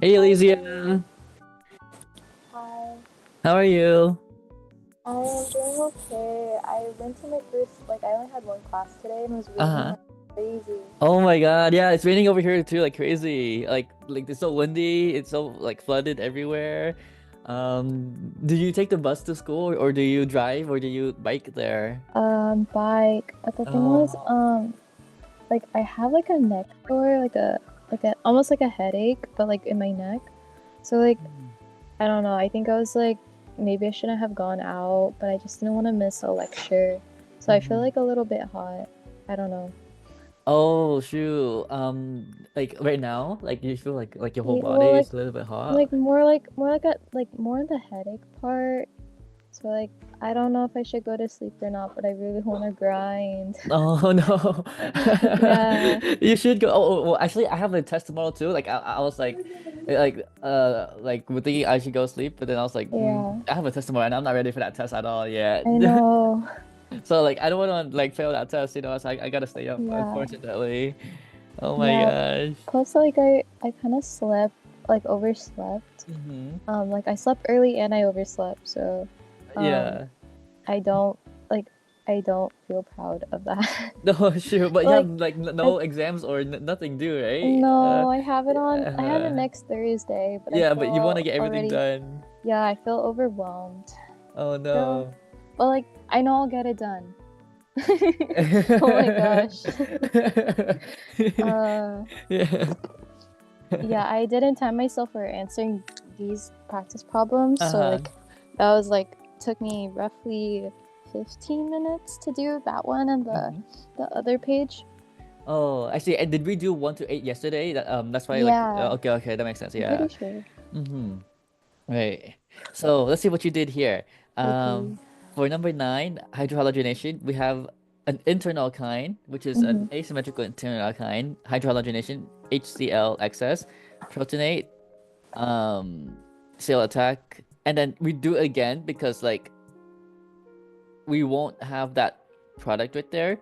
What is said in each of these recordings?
Hey, Hi, Elysia. hi. How are you? I am doing okay. I went to my first, I only had one class today and it was raining Uh-huh. like crazy. Oh my God. Yeah, it's raining over here too, like crazy. Like it's so windy. It's so like flooded everywhere. Do you take the bus to school or do you drive or do you bike there? Bike. But the thing was, Oh. I have like a neck sore, almost like a headache, but like in my neck. So Mm. I don't know. I think I was like, maybe I shouldn't have gone out, but I just didn't want to miss a lecture. So I feel Mhm. like a little bit hot. I don't know. Oh, shoot. Like right now, like you feel like your whole Yeah, well, body is a little bit hot. more the headache part. So I don't know if I should go to sleep or not, but I really want to grind. Oh no. Yeah. You should go. Well, actually I have a test tomorrow too. I was like we're thinking I should go sleep, but then I was like, Yeah. I have a test tomorrow and I'm not ready for that test at all yet. I know. So like I don't want to like fail that test, so I gotta stay up, Yeah. unfortunately. Oh my Yeah. gosh. Plus I kind of slept overslept. Hmm. I slept early and I overslept, so um Yeah. I don't like I don't feel proud of that. No, sure, but you have like like I no exams or n nothing due, right? No, I have it Uh, next Thursday, but I yeah, but you want to feel get everything already done. yeah, I feel overwhelmed. Oh So, no. but I know I'll get it done. Oh my gosh. Uh, Yeah. yeah, I didn't time myself for answering these practice problems, so Uh-huh. that was took me roughly 15 minutes to do that one and Hmm. the other page. Oh, I see. And did we do 1 to 8 yesterday? That's why Yeah, okay, okay, that makes sense. I'm Yeah. pretty sure. Mm-hmm. Right. So let's see what you did here. Okay. For number nine, hydrohalogenation, we have an internal alkyne, which is an Mm-hmm. asymmetrical internal alkyne, hydrohalogenation, HCl excess, proteinate, um, cell attack, and then we do it again because like we won't have that product right there.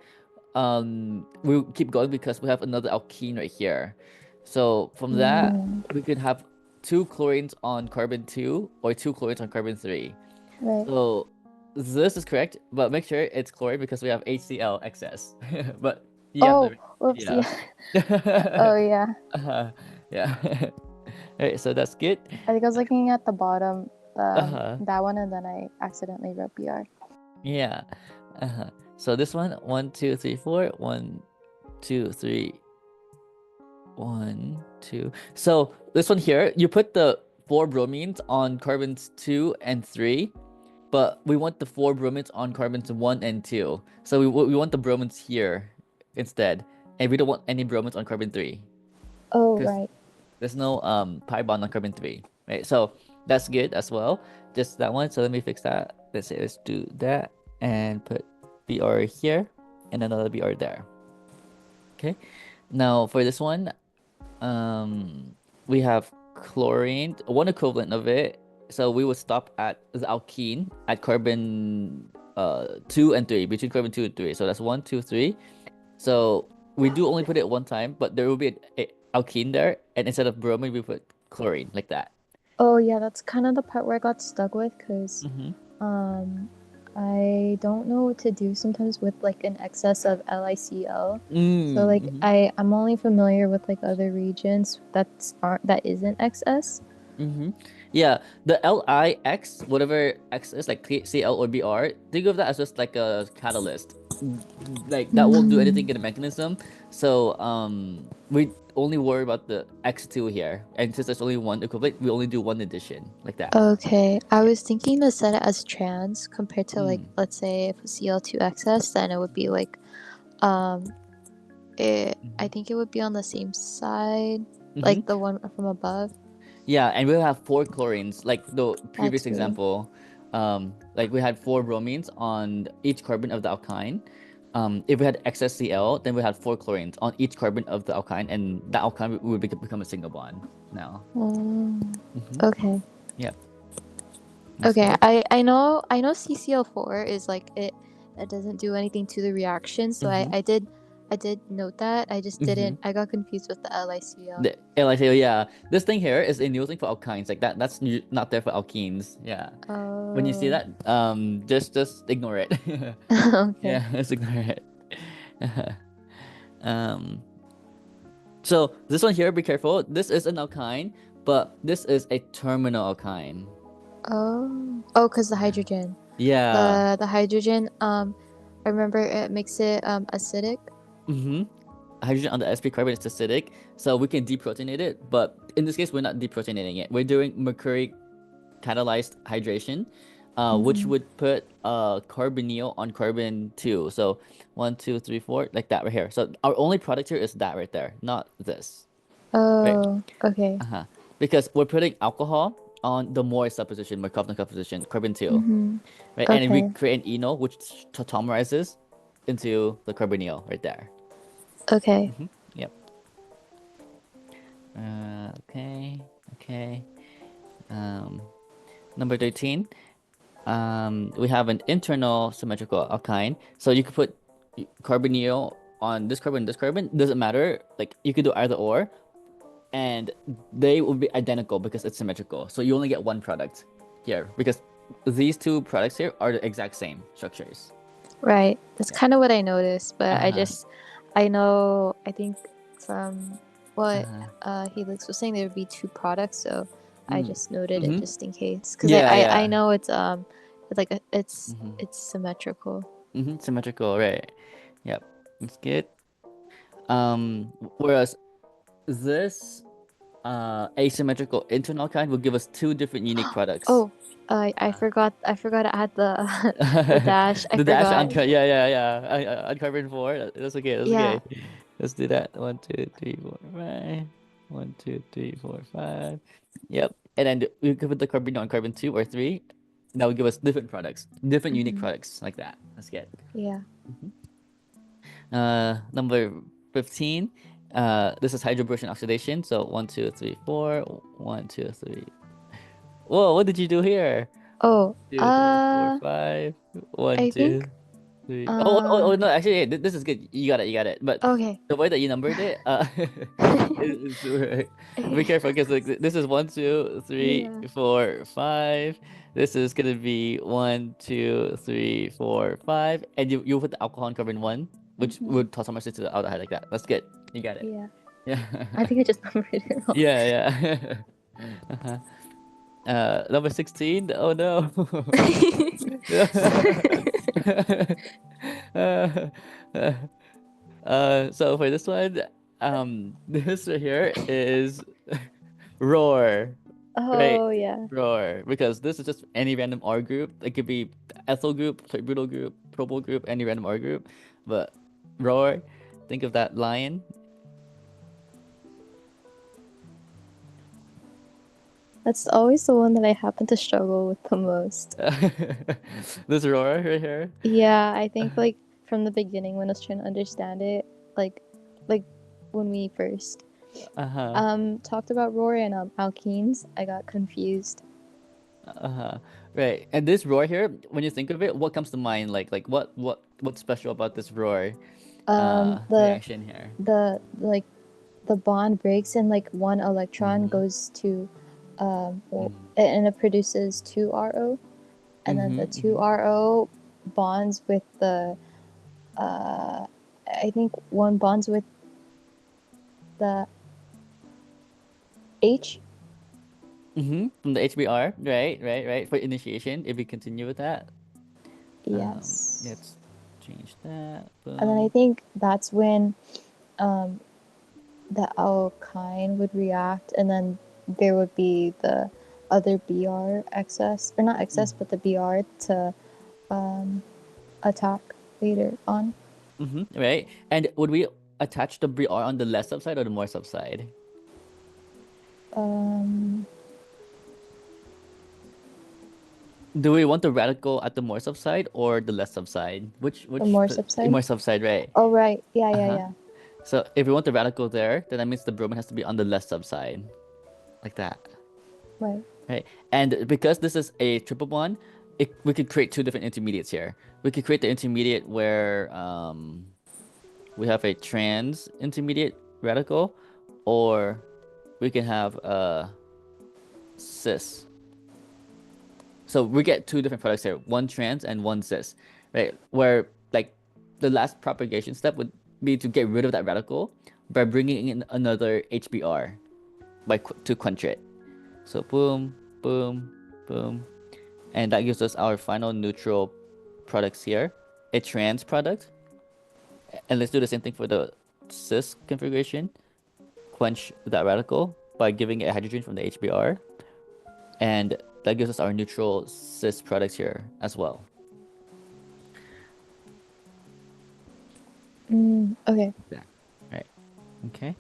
We'll keep going because we have another alkene right here. So from that, Mm, we could have two chlorines on carbon 2 or two chlorines on carbon 3. right. So this is correct, but make sure it's chlorine because we have HCl excess. But you have Oh, the whoops, yeah. yeah. Oh, yeah. Yeah. Right, so that's good. I think I was looking at the bottom, Uh-huh. that one, and then I accidentally wrote BR. Yeah. Uh-huh. So this one, 2, 3, 4, 2, 3, 1, 2. So this one here, you put the four bromines on carbons 2 and 3, but we want the four bromines on carbons 1 and 2. So we want the bromines here instead, and we don't want any bromines on carbon 3 Oh, because right. there's no pi bond on carbon 3, right? So that's good as well. Just that one. So let me fix that. Let's do that and put Br here and another Br there. Okay. Now for this one, we have chlorine, one equivalent of it. So we would stop at the alkene at carbon 2 and 3, between carbon 2 and 3. So that's 1, 2, 3. So we do only put it one time, but there will be a alkene there, and instead of bromine, we put chlorine like that. Oh, yeah, that's kind of the part where I got stuck with, because Mm-hmm. um, I don't know what to do sometimes with an excess of LiCl. So Mm-hmm. I'm only familiar with other regions that isn't XS. Mm-hmm. Yeah, the LIX, whatever X is, like CL or BR, think of that as just like a catalyst. Like that won't do Mm. anything in the mechanism. So we only worry about the X2 here. And since there's only one equivalent, we only do one addition like that. Okay, I Yeah. was thinking to set it as trans compared to Mm. let's say if Cl2 excess, then it would be um I Mm-hmm. think it would be on the same side, Mm-hmm. the one from above. Yeah, and we'll have four chlorines, like the That's previous great. example. Like we had four bromines on each carbon of the alkyne. If we had excess Cl, then we had four chlorines on each carbon of the alkyne, and that alkyne would become a single bond now. Mm-hmm. Okay. Yep, that's Okay. good. I know CCl4 is it doesn't do anything to the reaction, so Mm-hmm. I did I did note that. I just Mm-hmm. didn't. I got confused with the LICL. The LICO, yeah. This thing here is a new thing for alkynes. Like that. That's not there for alkenes. Yeah. When you see Oh. that, just ignore it. Okay. Yeah, just ignore it. um. So this one here, be careful. This is an alkyne, but this is a terminal alkyne. Oh. Oh, cause the Yeah. hydrogen. Yeah. The hydrogen. I remember it makes it acidic. Mm-hmm. Hydrogen on the sp carbon is acidic, so we can deprotonate it. But in this case, we're not deprotonating it. We're doing mercury catalyzed hydration, which Mm-hmm. would put carbonyl on carbon 2. So 1, 2, 3, 4, like that right here. So our only product here is that right there, not this. Right. Oh. Okay. Uh-huh. Because we're putting alcohol on the more subposition, Markovnikov subposition, carbon 2. Mm-hmm. Right. And then we Okay. create an enol, which tautomerizes into the carbonyl right there. Okay. Mm-hmm. Yep. Okay. Okay. Um, Number 13. We have an internal symmetrical alkyne. So you could put carbonyl on this carbon, doesn't matter. Like you could do either or, and they will be identical because it's symmetrical. So you only get one product here because these two products here are the exact same structures. Right. That's Yeah. kind of what I noticed, but Uh-huh. I know, I think from what Uh-huh. Helix was saying, there would be two products, so I Mm. just noted it Mm-hmm. just in case, because Yeah, I yeah. know it's like Mm-hmm. it's symmetrical. Mm-hmm. Symmetrical, right. Yep. That's good. Whereas this asymmetrical internal alkyne will give us two different unique products. Oh, I forgot to add the the Uh, dash. I the dash forgot. on yeah, yeah, yeah, on carbon 4. That's okay, that's Yeah. okay. Let's do that. 1, 2, 3, 4, 5. 1, 2, 3, 4, 5. Yep. And then we could put the carbon on carbon 2 or 3. That will give us different products, different unique Hmm. products like that. That's good. Yeah. Mhm. Number 15. This is hydroboration oxidation. So 1, 2, 3, 4. 1, 2, 3. Whoa, what did you do here? Oh, 2, 3, 4, 5. 1, I 2, think 3. Oh, no, actually, hey, this is good. You got it, you got it. But okay. the way that you numbered it, be careful because like, this is 1, 2, 3, Yeah. 4, 5. This is gonna be 1, 2, 3, 4, 5, and you put the alcohol in carbon 1, which Hmm. would toss so much into the aldehyde like that. That's good. You got it. Yeah. Yeah. I think I just numbered it wrong. Yeah, yeah. Uh-huh. Number 16. Oh no. Uh, so for this one, this right here is roar, right? Oh yeah. Roar, because this is just any random R group. It could be ethyl group, butyl group, propyl group, any random R group. But roar, think of that lion. That's always the one that I happen to struggle with the most. This roar right here. Yeah, I think like from the beginning when I was trying to understand it, like like when we first Uh-huh. talked about roar and alkenes, I got confused. Uh-huh. Right. And this roar here, when you think of it, what comes to mind? Like what's special about this roar The reaction here? like the bond breaks and like one electron Mm-hmm. goes to Mm-hmm. and it produces two RO, and then the two Mm-hmm. RO bonds with the I think one bonds with the H. Mm-hmm. From the HBR, right. For initiation, if we continue with that. Yes. Let's change that. And then I Boom. think that's when um, the alkyne would react, and then there would be the other BR excess, or not excess, but the BR to attack later on. Mm-hmm. Right. And would we attach the BR on the less subside or the more subside? Um, Do we want the radical at the more subside or the less subside? the more More subside. subside, right? Oh right, yeah, yeah, Uh-huh. yeah. So if we want the radical there, then that means the bromine has to be on the less subside, like that, Right. right? And because this is a triple bond, we could create two different intermediates here. We could create the intermediate where we have a trans intermediate radical, or we can have a cis. So we get two different products here, one trans and one cis, right? Where like the last propagation step would be to get rid of that radical by bringing in another HBr to quench it. So boom, boom, boom, and that gives us our final neutral products here, a trans product. And let's do the same thing for the cis configuration. Quench that radical by giving it a hydrogen from the HBr. And that gives us our neutral cis products here as well. Okay. Yeah. Right. Okay.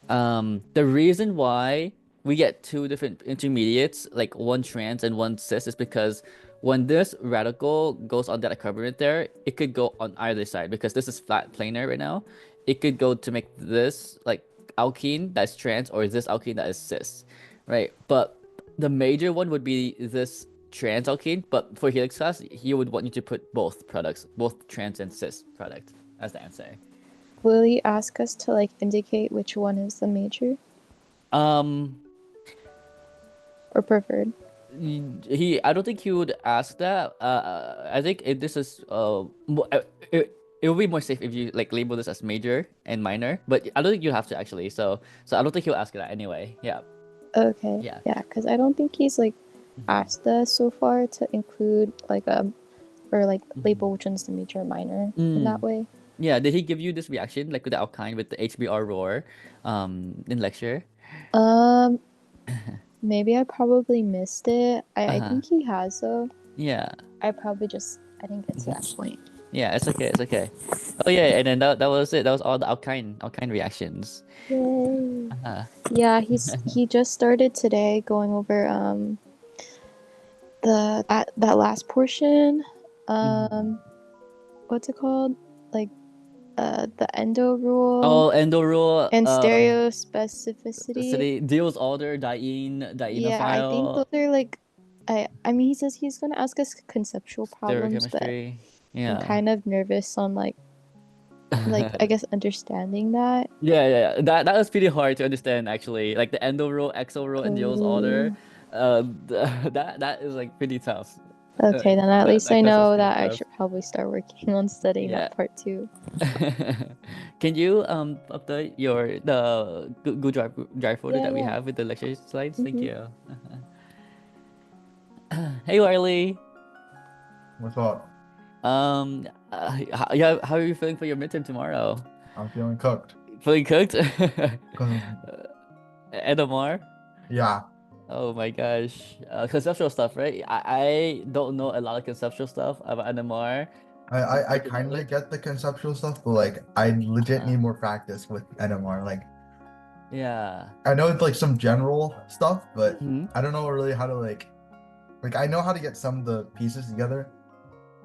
The reason why we get two different intermediates, like one trans and one cis, is because when this radical goes on that carbonate there, it could go on either side because this is flat planar right now. It could go to make this like alkene that's trans or this alkene that is cis, right? But the major one would be this trans alkene, but for helix class, he would want you to put both products, both trans and cis product as the answer. Will you ask us to like indicate which one is the major Um, or preferred? I don't think he would ask that. I think this is it would be more safe if you like label this as major and minor, but I don't think you have to actually. So I don't think he'll ask that anyway. Yeah. Okay. Yeah. Yeah, because I don't think he's like asked us so far to include like or like label which one's the major or minor in that way. Yeah. Did he give you this reaction like with the alkyne with the HBr roar, in lecture? Maybe I probably missed it. I Uh-huh. think he has though. Yeah. I didn't get to that point. Yeah. It's okay. It's okay. Oh yeah. And then that was it. That was all the alkyne reactions. Yay. Uh-huh. Yeah, he just started today going over that last portion. What's it called? Like the endo rule Oh, endo rule. and stereospecificity. City deals order diene Yeah, I think those dienophile are like I mean he says he's gonna ask us conceptual problems, but stereochemistry. I'm Yeah. kind of nervous on like I guess understanding that. Yeah. That was pretty hard to understand actually. Like the endo rule, exo rule, and deals order. Oh. That is like pretty tough. Okay, then at least That I class was know pretty that I tough. should probably start working on studying Yeah. that part too. Can you update the Google Drive folder that we Yeah. have with the lecture slides? Thank Mhm. you. Hey Wiley. What's up? How are you feeling for your midterm tomorrow? I'm feeling cooked. Feeling cooked? Cause NMR? yeah, Oh my gosh. Conceptual stuff, right? I don't know a lot of conceptual stuff about NMR. I Good to know kind of it. get the conceptual stuff, but like I legit Uh-huh. need more practice with NMR. Like Yeah. I know it's like some general stuff, but Mhm. I don't know really how to like I know how to get some of the pieces together,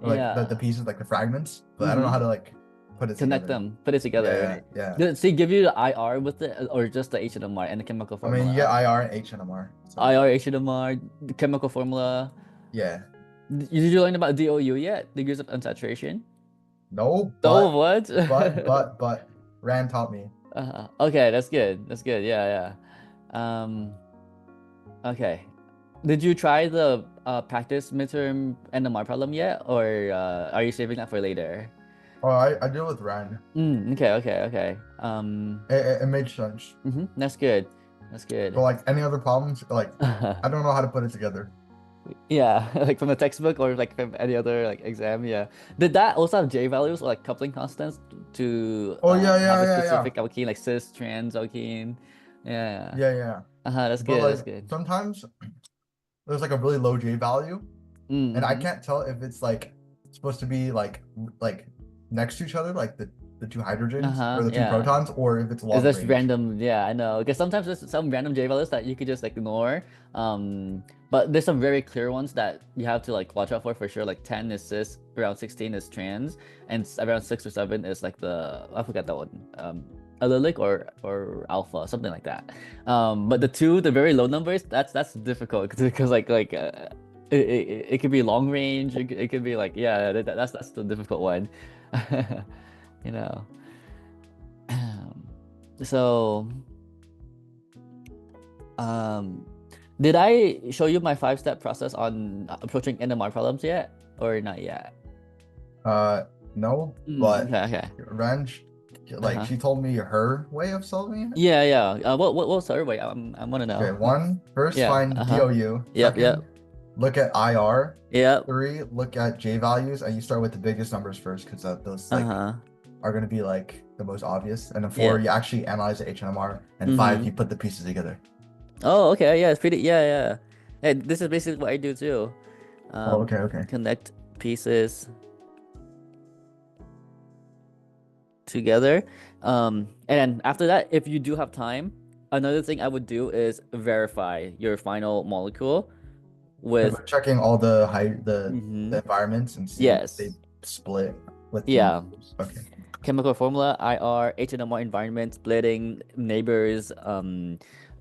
or, like Yeah. the pieces like the fragments, but I don't know how to like put it Connect together. them, put it together, Yeah, right? yeah. Does he give you the IR with it or just the HNMR and the chemical I mean, you formula? get IR and HNMR. So IR, HNMR, the chemical formula. yeah. Did you learn about DOU yet? Degrees of unsaturation? No, Oh, but what? but Rand taught me. Okay, that's good. That's good. Yeah. Okay. Did you try the practice midterm NMR problem yet, or are you saving that for later? Oh, I deal with Rand. Okay. It makes sense. That's good. That's good. But like any other problems, like I don't know how to put it together. Yeah, like from the textbook or like from any other like exam. Yeah. Did that also have J values or like coupling constants to Oh have a yeah. specific alkene like cis, trans, alkene? Yeah. Yeah. That's But good. That's like good. sometimes there's like a really low J value, and I Mm-hmm. can't tell if it's like supposed to be like next to each other, like the two hydrogens or the two Yeah. protons, or if it's Is long this range. random? Yeah, I know. Because sometimes there's some random J values that you could just like ignore. But there's some very clear ones that you have to like watch out for sure. Like 10 is cis, around 16 is trans, and around 6 or 7 is like I forgot that one. Allylic or alpha, something like that. But the very low numbers, that's difficult because it could be long range. It could be like yeah, that's the difficult one. You know. So, did I show you my 5-step process on approaching NMR problems yet, or not yet? No, but Okay. Ranj, like she told me her way of solving it. Yeah. What's the other way? I want to know. Okay, first Yeah. find DOU. Yep. Second, look at IR. Yep. 3, look at J values, and you start with the biggest numbers first because those like are going to be like the most obvious. And then 4, you actually analyze the HNMR, and 5, you put the pieces together. Oh, okay. Yeah, it's pretty. Yeah. Hey, this is basically what I do too. Okay. Connect pieces together. And after that, if you do have time, another thing I would do is verify your final molecule with checking all the the environments and see if they split with okay. Chemical formula, IR, HNMR environment, splitting, neighbors,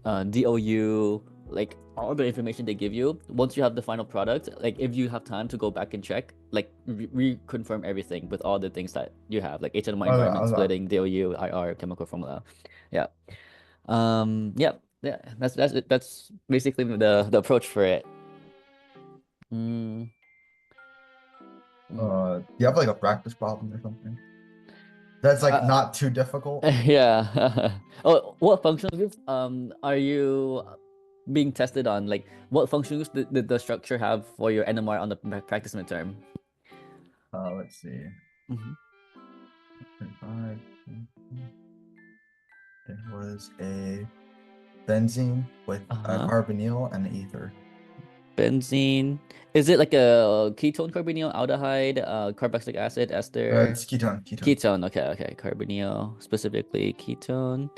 DOU, like all the information they give you. Once you have the final product, like if you have time to go back and check, like reconfirm everything with all the things that you have, like HNMR environment, splitting, DOU, IR, chemical formula. Yeah. Yeah. That's basically the approach for it. Do you have like a practice problem or something? That's like not too difficult. Yeah. Oh, what function groups are you being tested on? Like, what function groups did the structure have for your NMR on the practice midterm? Let's see. 35. It was a benzene with a carbonyl and an ether. Benzene. Is it like a ketone carbonyl, aldehyde, carboxylic acid, ester? It's ketone. Ketone. Okay. Carbonyl, specifically ketone.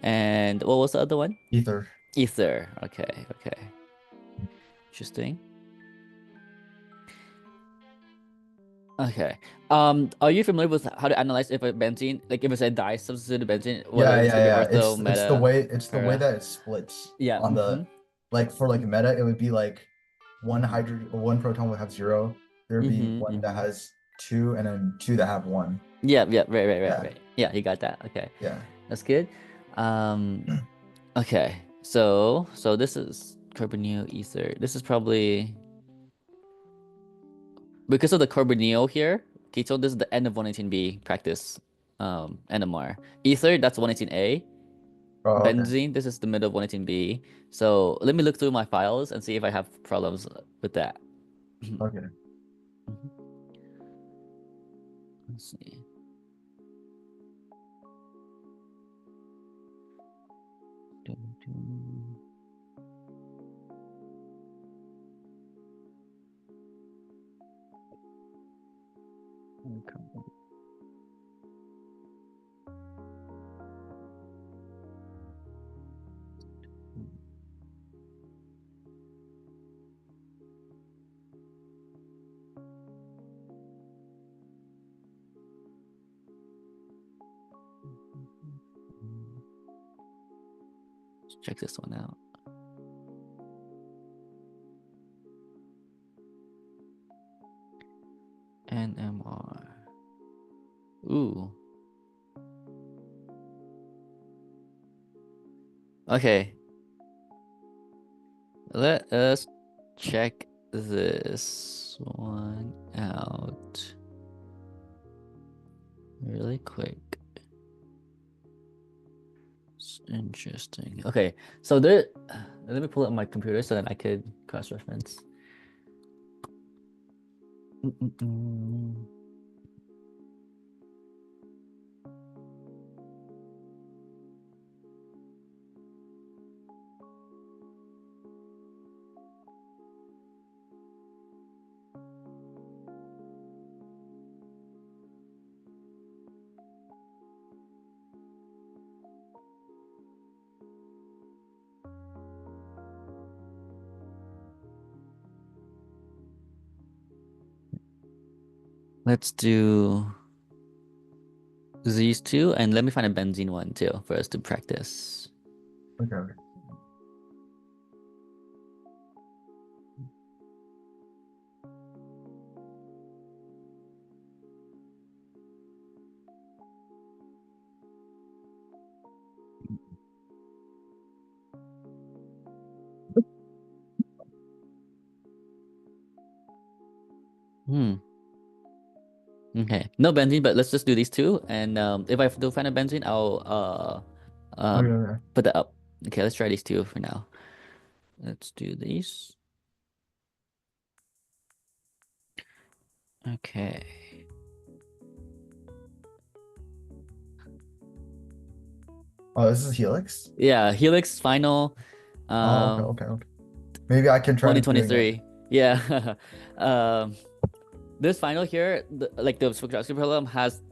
And what was the other one? Ether. Okay. Interesting. Okay. Are you familiar with how to analyze if a benzene, like if it's a disubstituted benzene, whether it's gonna be ortho, meta? It's the way that it splits. Yeah. On the like for like meta, it would be like one proton would have 0. There would be one that has 2, and then 2 that have 1. Yeah. Right. Yeah, you got that. Okay. Yeah. That's good. Okay. So this is carbonyl ether. This is probably because of the carbonyl here, ketone, this is the end of 118B practice NMR. Ether, that's 118A. Benzene, this is the middle of 118B. So let me look through my files and see if I have problems with that. Okay. Let's see. Let's check this one out. NMR. Ooh. Okay. Let us check this one out really quick. It's interesting. Okay, so let me pull up my computer so that I could cross-reference. Let's do these two, and let me find a benzene one too for us to practice. Okay. Okay, no benzene, but let's just do these two. And if I do find a benzene, I'll Okay. put that up. Okay, let's try these two for now. Let's do these. Okay. Oh, this is Helix? Yeah, Helix final. Oh, okay. Maybe I can try doing it. 2023. Yeah. um, this final here, like the spectroscopy problem has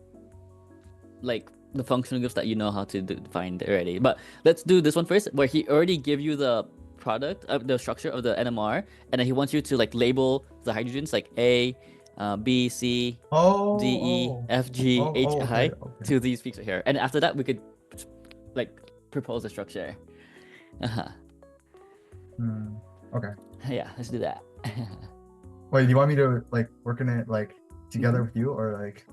like the functional groups that you know how to find already. But let's do this one first, where he already give you the product of the structure of the NMR, and then he wants you to like label the hydrogens like A, B, C, D, E, F, G, H, I Okay. to these peaks right here. And after that, we could like propose a structure. Uh-huh. Okay. Yeah, let's do that. Wait, do you want me to like work in it like together with you or like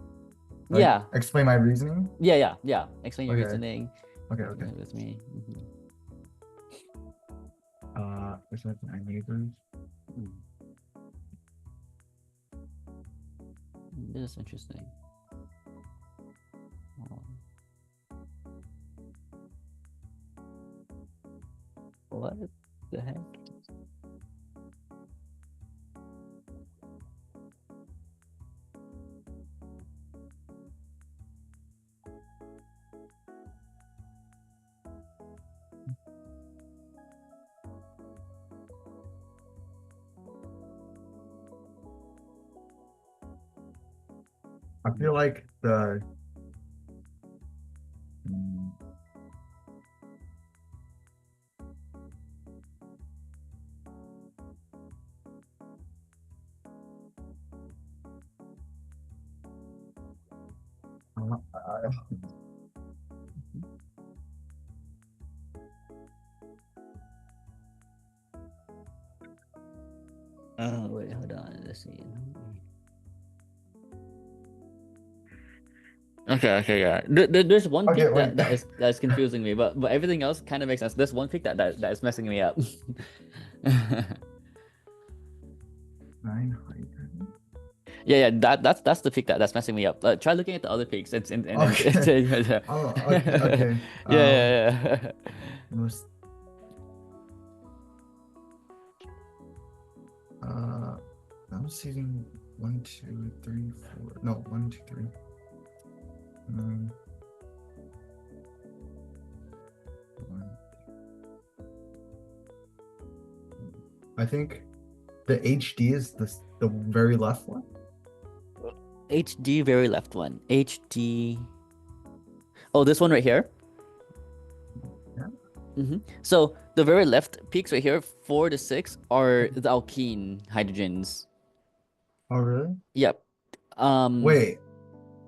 explain my reasoning? Yeah. Explain your Okay. reasoning. Okay. With me. Which one's my neighbors? This is interesting. What the heck? I feel like the Oh wait, hold on. Let's see. Okay, yeah. There's one Okay, peak wait. that is confusing me, but everything else kind of makes sense. There's one peak that is messing me up. 900. Yeah. That's the peak that's messing me up. Try looking at the other peaks. It's Okay. Oh, okay. Yeah. Most I'm seeing 1, 2, 3, 4. No, 1, 2, 3. I think the HD is the very left one. HD very left one. HD. Oh, this one right here. Yeah. So the very left peaks right here, 4 to 6, are the alkene hydrogens. Oh, really? Yep. Wait,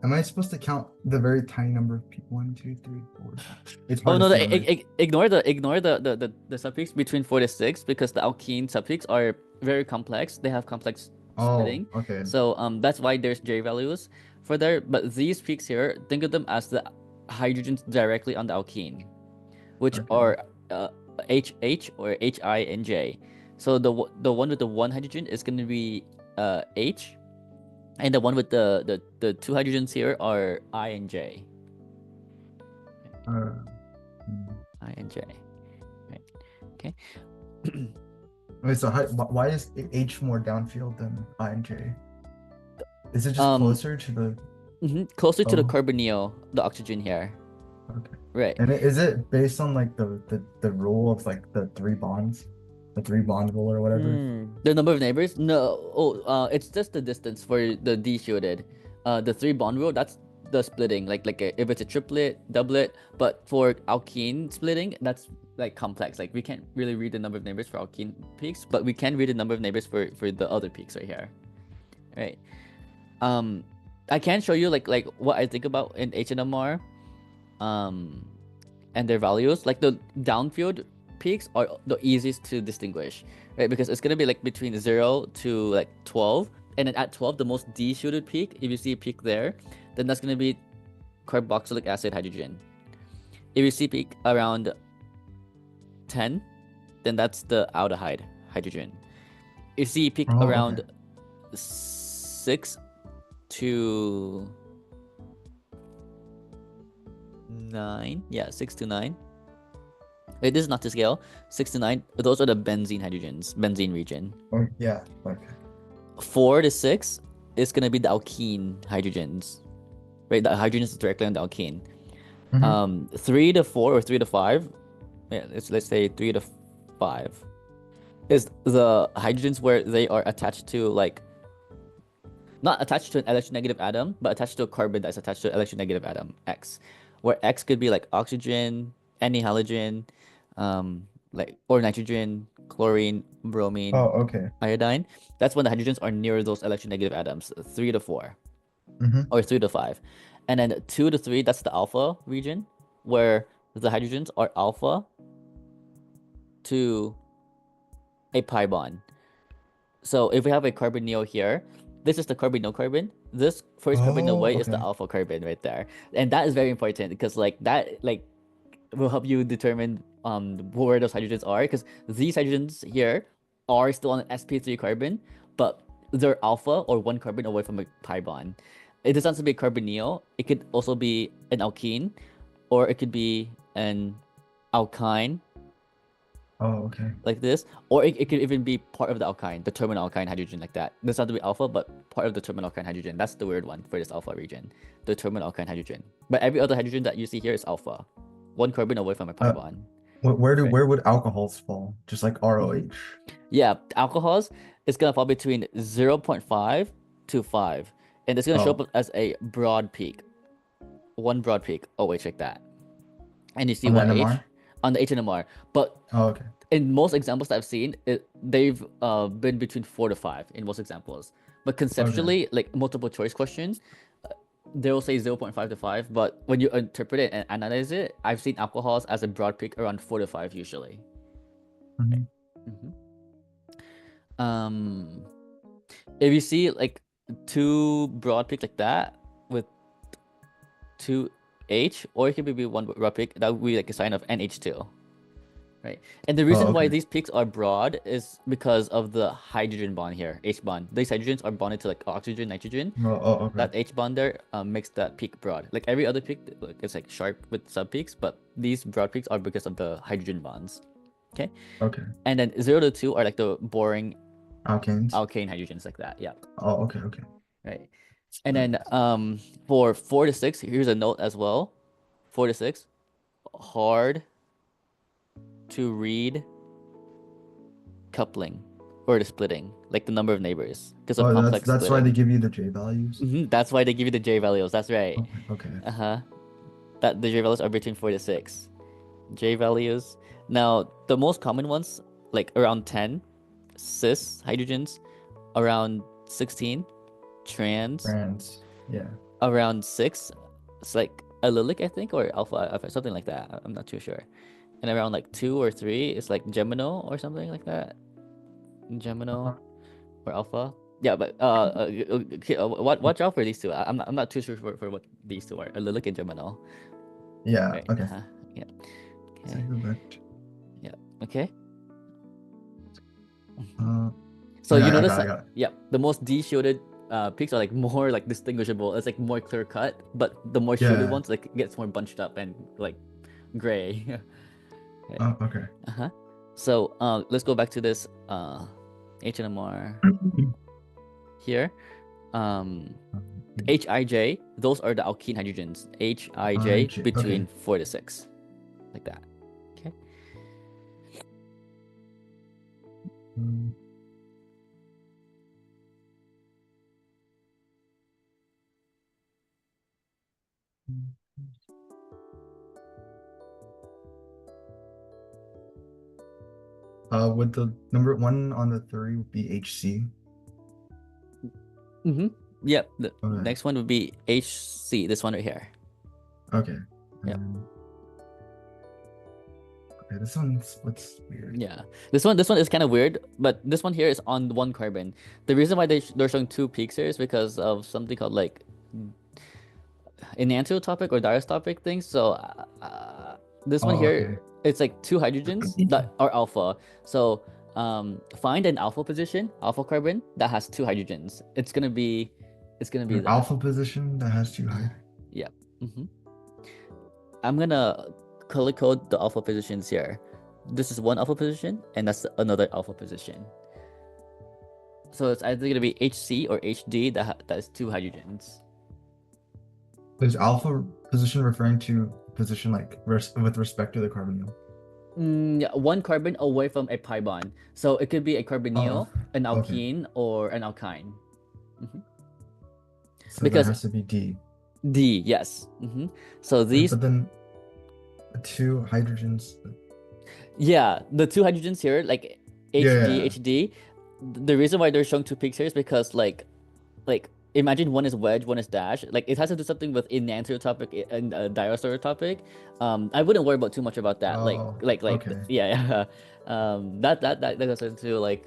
am I supposed to count the very tiny number of people? 1, 2, 3, 4. It's Oh hard no, to see. ignore the subpeaks between 4 to 6 because the alkene subpeaks are very complex. They have complex splitting. Oh, okay. So that's why there's J values for there. But these peaks here, think of them as the hydrogens directly on the alkene, which are HH or HI and J. So the one with the one hydrogen is going to be H, and the one with the two hydrogens here are I and J. I and J. Right. Okay. Wait, so why is H more downfield than I and J? Is it just closer to the closer to the carbonyl, the oxygen here. Okay. Right. And is it based on like the rule of like the 3 bonds? The 3 bond rule or whatever? The number of neighbors? No. It's just the distance for the D-shielded. The 3 bond rule, that's the splitting. If it's a triplet, doublet, but for alkene splitting, that's like complex. Like we can't really read the number of neighbors for alkene peaks, but we can read the number of neighbors for the other peaks right here. Right. I can show you like what I think about in HNMR, and their values. Like the downfield peaks are the easiest to distinguish, right? Because it's gonna be like between 0 to like 12, and then at 12, the most D-shielded peak, if you see a peak there, then that's gonna be carboxylic acid hydrogen. If you see peak around 10, then that's the aldehyde hydrogen. If you see peak around 6 to 9. Yeah, 6 to 9. This is not to scale. 6 to 9. Those are the benzene hydrogens, benzene region. Oh, yeah. Okay. 4 to 6 is gonna be the alkene hydrogens, right? The hydrogens directly on the alkene. 3 to 4 or 3 to 5. Yeah, let's say 3 to 5 is the hydrogens where they are attached to, like, not attached to an electronegative atom, but attached to a carbon that's attached to an electronegative atom, X. Where X could be like oxygen, any halogen, like, or nitrogen, chlorine, bromine, Oh, okay. iodine. That's when the hydrogens are near those electronegative atoms, 3 to 4, or 3 to 5. And then 2 to 3, that's the alpha region, where the hydrogens are alpha to a pi bond. So if we have a carbonyl here, this is the carbonyl carbon. This first carbonyl way is the alpha carbon right there, and that is very important because like that will help you determine where those hydrogens are, because these hydrogens here are still on an sp3 carbon, but they're alpha or one carbon away from a pi bond. It doesn't have to be a carbonyl. It could also be an alkene, or it could be an alkyne. Oh, okay. Like this, or it could even be part of the alkyne, the terminal alkyne hydrogen, like that. It doesn't have to be alpha, but part of the terminal alkyne hydrogen. That's the weird one for this alpha region, the terminal alkyne hydrogen. But every other hydrogen that you see here is alpha, one carbon away from a pi bond. Where would alcohols fall? Just like ROH? Yeah, alcohols is gonna fall between 0.5 to 5, and it's gonna show up as a broad peak, one broad peak, OH, like that. And you see one H on the HNMR, but okay. In most examples that I've seen, they've been between 4 to 5 in most examples. But conceptually, like multiple choice questions, they'll say 0.5 to 5. But when you interpret it and analyze it, I've seen alcohols as a broad peak around 4 to 5 usually. If you see like 2 broad peaks like that with 2H, or it could be 1 broad peak, that would be like a sign of NH2. Right, and the reason why these peaks are broad is because of the hydrogen bond here, H bond. These hydrogens are bonded to like oxygen, nitrogen. That H bond there makes that peak broad. Like every other peak, it's like sharp with sub peaks, but these broad peaks are because of the hydrogen bonds. Okay. And then 0 to 2 are like the boring alkane hydrogens, like that. Yeah. Oh, okay. Right. And then for 4 to 6, here's a note as well. 4 to 6, hard to read coupling or the splitting, like the number of neighbors, because of complex that's why they give you the J values. That's why they give you the J values. That's right. Okay. That the J values are between 4 to 6. J values. Now the most common ones, like around 10, cis hydrogens, around 16, trans. Yeah. Around 6, it's like allylic, I think, or alpha, something like that. I'm not too sure. And around like 2 or 3, it's like Gemino or something like that. Gemino or alpha. Yeah, but watch out for these two. I'm not too sure for what these two are. Allylic and Gemino. Yeah. Right. Okay. Yeah. Okay. Yeah. Okay. So you notice that, yeah, the most de-shielded peaks are like more like distinguishable. It's like more clear cut, but the more shielded ones like gets more bunched up and like gray. Okay. So let's go back to this HNMR here. Hij, those are the alkene hydrogens. Hij between 4 to 6, like that. Okay. Would the number 1 on the 3 be HC? Yep. The next one would be HC. This one right here. Okay. Yep. Okay, this one's what's weird. Yeah, this one is kind of weird, but this one here is on 1 carbon. The reason why they're showing 2 peaks here is because of something called like enantiotopic or diastopic things. So this one here, it's like 2 hydrogens that are alpha. So find an alpha position, alpha carbon that has 2 hydrogens. It's gonna be An that. alpha position that has 2 hydrogens. Yeah. I'm gonna color code the alpha positions here. This is one alpha position, and that's another alpha position. So it's either gonna be HC or HD that has 2 hydrogens. Is alpha position referring to position like with respect to the carbonyl? Yeah, one carbon away from a pi bond. So it could be a carbonyl, an okay. alkene, or an alkyne. So Because that has to be D. D, yes. So these. But then the 2 hydrogens. Yeah, the 2 hydrogens here, like HD, HD. The reason why they're showing 2 peaks here is because like imagine one is wedge, one is dash. Like it has to do something with enantiotropic and diastereotropic. I wouldn't worry about too much about that. Okay. Yeah. That goes into like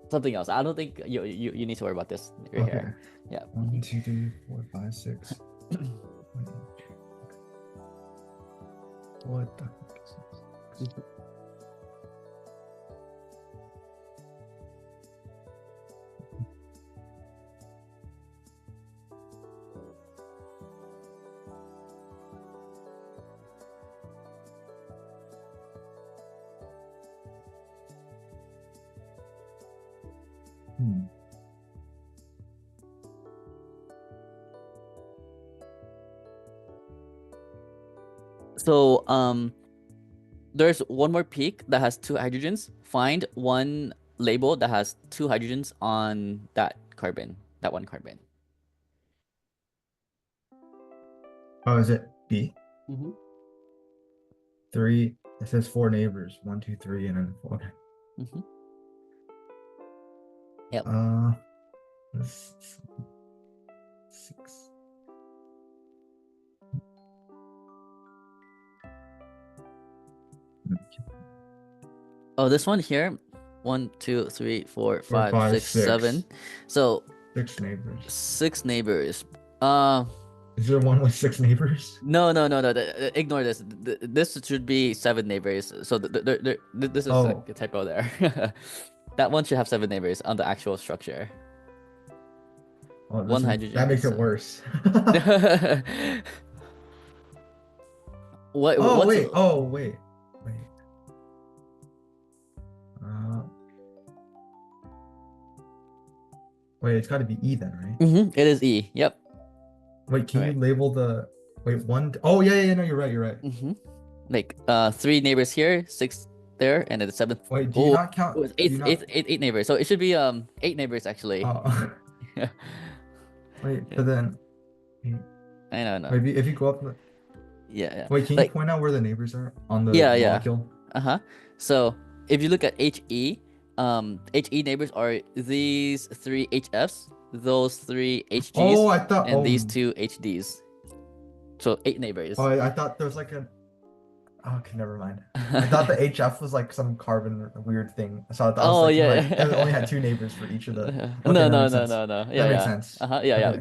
something else. I don't think you need to worry about this right here. Yeah. 1, 2, 3, 4, 5, 6. What the heck is this? So there's one more peak that has 2 hydrogens. Find one label that has 2 hydrogens on that carbon, that one carbon. Oh, is it B? 3. It says 4 neighbors. 1, 2, 3, and then 4. Yep. 6. Oh, this one here. 1, 2, 3, 4, 5, 6, 7. So 6 neighbors. 6 neighbors. Is there one with 6 neighbors? No. Ignore this. This should be 7 neighbors. So this is like a typo there. That one should have 7 neighbors on the actual structure. Oh, 1 hydrogen. That makes it worse. Wait. Wait, it's got to be E then, right? It is E. Yep. Wait, can you label the 1? Oh yeah. No, you're right. Like 3 neighbors here, 6 there, and then the 7th. Wait, do you not count? 8 neighbors. So it should be 8 neighbors actually. Oh. Wait, but then. I know. Maybe if you go up. Yeah. Wait, can you point out where the neighbors are on the molecule? So if you look at HE, HE neighbors are these 3 HFs, those 3 HGs, and these 2 HDs. So 8 neighbors. Oh, I thought there was like a. Okay, never mind. I thought the HF was like some carbon weird thing. So I thought it only had 2 neighbors for each of the. Okay, No. That makes sense. Yeah.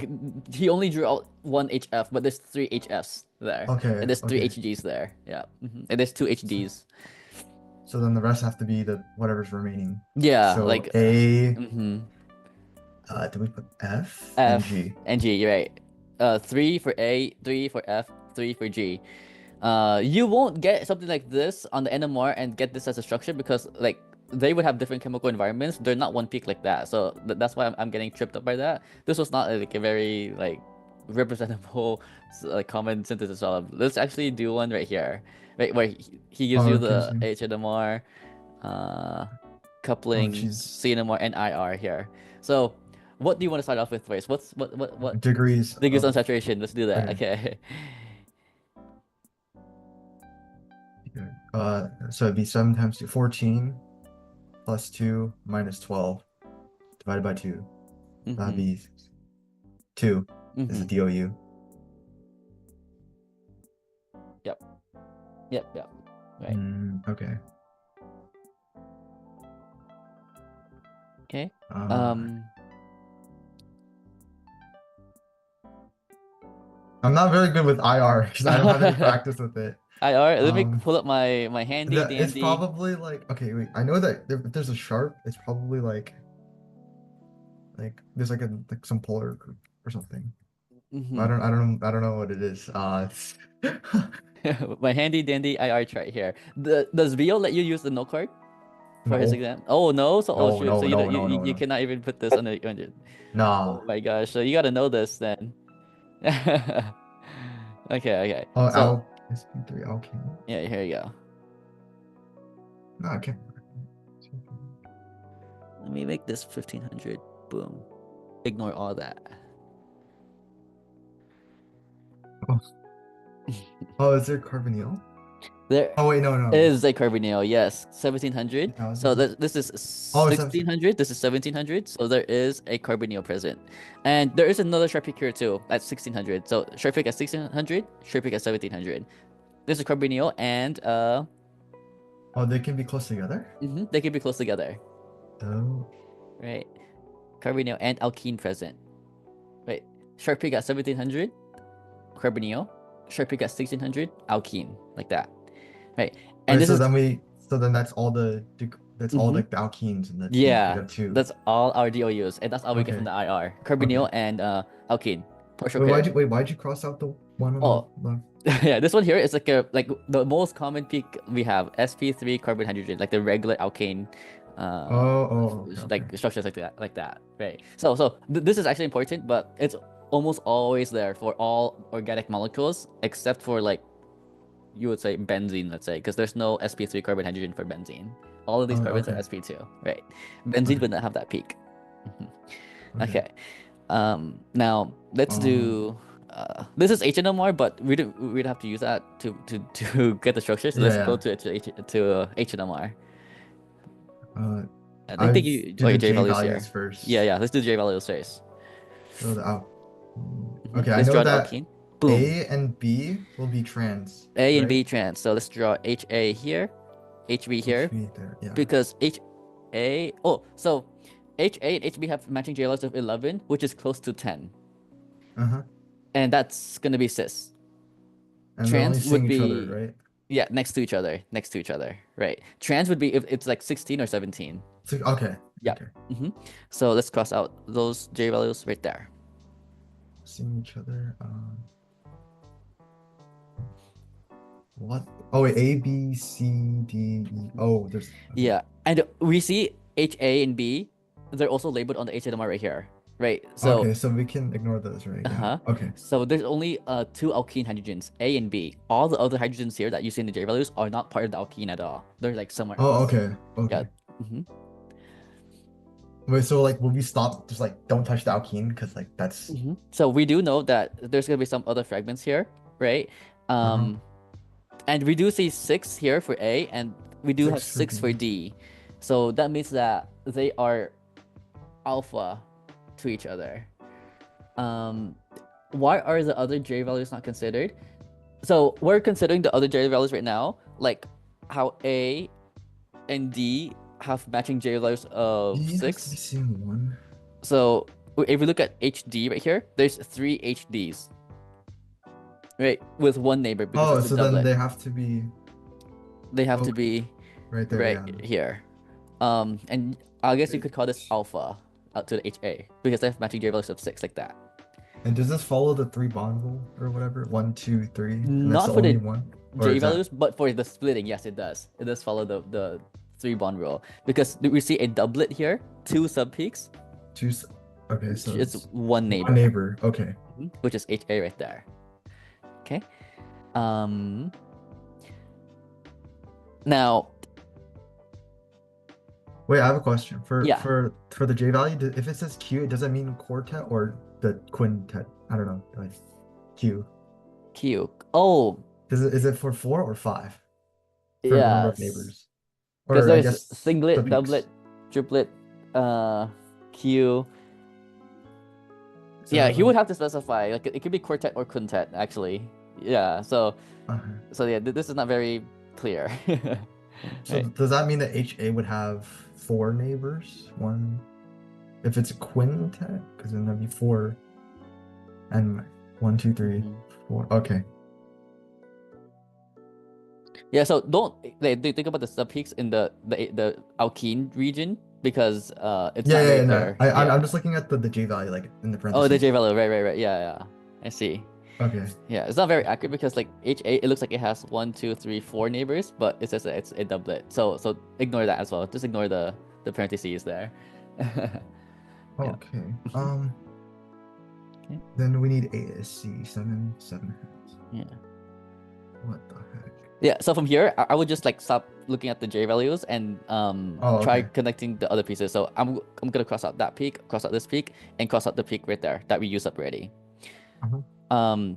He only drew out 1 HF, but there's 3 HFs there. Okay. And there's 3 HGs there. Yeah. And there's 2 HDs. So then the rest have to be the whatever's remaining. Yeah, so like A. Do we put F and G? And G, you're right. 3 for A, 3 for F, 3 for G. You won't get something like this on the NMR and get this as a structure because like they would have different chemical environments. They're not one peak like that. So that's why I'm getting tripped up by that. This was not like a very like representable like common synthesis solid. Let's actually do one right here. Right where he gives you the HNMR, coupling, CNMR, and IR here. So what do you want to start off with first? What degrees on saturation? Let's do that. Okay. So it'd be 7 times 2, 14 plus 2 minus 12 divided by 2. That'd be 2 is the DOU. Yep. Right. Okay. I'm not very good with IR because I don't have any practice with it. IR. Let me Um, pull up my handy it's dandy. probably like okay. Wait, I know that if there's a sharp, it's probably like there's like some polar group or something. Hmm I don't know what it is. My handy dandy IR chart here. Does Vio let you use the no card for his No, exam? Oh no, so oh no, shoot, so no, you no, don't, you, no, you no, you no. cannot even put this on the. Nah. Oh my gosh, so you gotta know this then. Okay, okay. Oh, So SP3 alkyne. yeah, here you go. No, I can't. Let me make this 1500. Boom. Ignore all that. Oh, oh, is there carbonyl? There Oh wait, no, no. is a carbonyl, yes, 1700. So 2000. this is Oh, it's 17. 1600. This is 1700. So there is a carbonyl present, and there is another Sharpie here too at 1600. So Sharpie at 1600, Sharpie at 1700. This is carbonyl, and Oh, they can be close together. they can be close together, Oh. right? Carbonyl and alkene present, right? Sharpie at 1700, carbonyl. Sharpie at 1600, alkene, like that, right? And Wait, this so is then that's all that's all mhm. like the alkenes and the two. We Yeah, got two. that's all our DOUs, and that's all we get from Okay. the IR. Okay. Carbonyl and alkene. Partial Wait, pair. why'd you cross out the one on the Oh, left? yeah, this one here is like the most common peak we have, sp3 carbon hydrogen, like the regular alkane Okay, like okay. structures like that, right? So this is actually important, but it's almost always there for all organic molecules except for like you would say benzene, let's say, because there's no sp3 carbon hydrogen for benzene. All of these carbons are Okay. sp2, right? Benzene Okay. would not have that peak. Okay. Okay. Now let's Um, do. This is HNMR, but we'd have to use that to get the structure. So yeah, let's go yeah. to HNMR. Uh, I think I you do oh your the J J values values here. first. Yeah, let's do J values first. So the out. Okay, I Let's know draw the that alkene. Boom. A and B will be trans, A and right? B trans. So let's draw HA here, HB here, HB there, yeah. because HA. Oh, so HA and HB have matching J values of 11, which is close to 10, Uh-huh. and that's gonna be cis. And they're only Trans would seeing each other, be right? yeah, next to each other, right? Trans would be if it's like 16 or 17. So, okay. Yeah. Okay. So let's cross out those J values right there. Seeing each other. What? Oh wait, A, B, C, D, E. Oh, there's okay. Yeah, and we see H, A, and B. They're also labeled on the HNMR right here, right? So Okay, so we can ignore those, right? Yeah. Okay. So there's only two alkene hydrogens, A and B. All the other hydrogens here that you see in the J values are not part of the alkene at all. They're like somewhere Oh, else. okay. Yeah. Okay. Wait, so like will we stop just like don't touch the alkene because like that's So we do know that there's gonna be some other fragments here, right? uh-huh. And we do see 6 here for A, and we do have 6 for 6 for D. D. So that means that they are alpha to each other. Why are the other J values not considered? So we're considering the other J values right now, like how A and D have matching J values of D has to be 6. seeing one. So if we look at HD right here, there's 3 HDs, right, with one neighbor because Oh, it's a so then doublet. they have to be They have to be right there, right yeah. here. And I guess you could call this alpha out to the HA because they have matching J values of 6 like that. And does this follow the 3 bond rule or whatever? 1, 2, 3, and that's Not the for only the one? Or J is that values, but for the splitting, yes, it does. It does follow the 3 bond rule because we see a doublet here, 2 subpeaks. 2? Okay, so It's one neighbor. One neighbor. Okay. Which is HA right there. Okay. Now. Wait, I have a question. Yeah. For the J value, if it says Q, it doesn't mean quartet or the quintet. I don't know, like Q. Q. Oh. Is it for 4 or 5? For the number of Yes. neighbors. Because Or I there's guess singlet, subpeaks. doublet, triplet, Q. So, Yeah, he would have to specify. Like it could be quartet or quintet, actually. Yeah. So yeah, this is not very clear. So Right. does that mean that HA would have 4 neighbors? One, if it's a quintet, because then that'd be 4 and 1, 2, 3, 4. Okay. Yeah, so don't they think about the subpeaks in the alkene region because it's Yeah, not yeah, right yeah, no. there. I'm Yeah. just looking at the J value like in the Oh, the J parentheses. value. Right. Yeah, yeah. I see. Okay. Yeah, it's not very accurate because like HA, it looks like it has 1, 2, 3, 4 neighbors, but it says that it's a doublet. So ignore that as well. Just ignore the parentheses there. Yeah. Okay. Okay. Then we need ASC 7 hertz. Yeah. What the heck? Yeah. So from here, I would just like stop looking at the J values and Oh, try okay. connecting the other pieces. So I'm gonna cross out that peak, cross out this peak, and cross out the peak right there that we used up already. Um,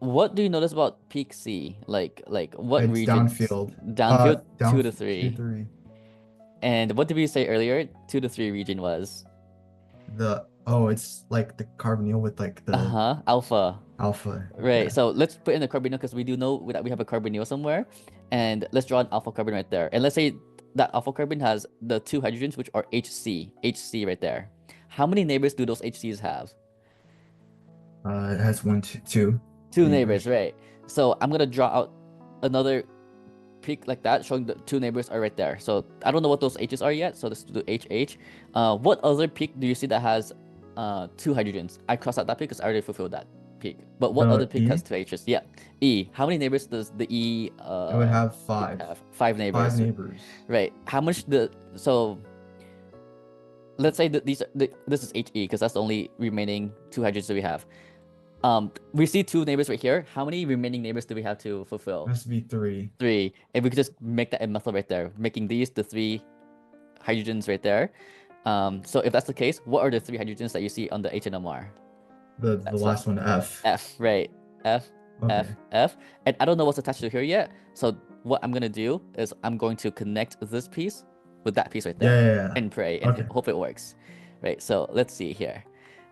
what do you notice about peak C? Like what It's regions? downfield. Downfield, Down 2 to 2, 3. 3. And what did we say earlier? 2 to 3 region was It's like the carbonyl with like the alpha. alpha. Right. Yeah. So let's put in the carbonyl because we do know that we have a carbonyl somewhere, and let's draw an alpha carbon right there. And let's say that alpha carbon has the 2 hydrogens, which are HC right there. How many neighbors do those HCs have? It has 1, 2 Two neighbors. neighbors, right? So I'm gonna draw out another peak like that, showing the 2 neighbors are right there. So I don't know what those H's are yet. So let's do HH. What other peak do you see that has 2 hydrogens? I crossed out that peak because I already fulfilled that peak. But what other The peak E, has 2 H's? Yeah, E. How many neighbors does the E it would have peak 5. have? 5 5 neighbors. neighbors. Right. How much so let's say that this is HE because that's the only remaining 2 hydrogens that we have. We see 2 neighbors right here. How many remaining neighbors do we have to fulfill? It has to be 3. 3. And we could just make that a methyl right there, making these the 3 hydrogens right there. So if that's the case, what are the 3 hydrogens that you see on the HNMR? The That's last one, F. F, right? F, Okay. F. And I don't know what's attached to here yet. So what I'm gonna do is I'm going to connect this piece with that piece right there, Yeah. and pray and Okay. hope it works. Right. So let's see here.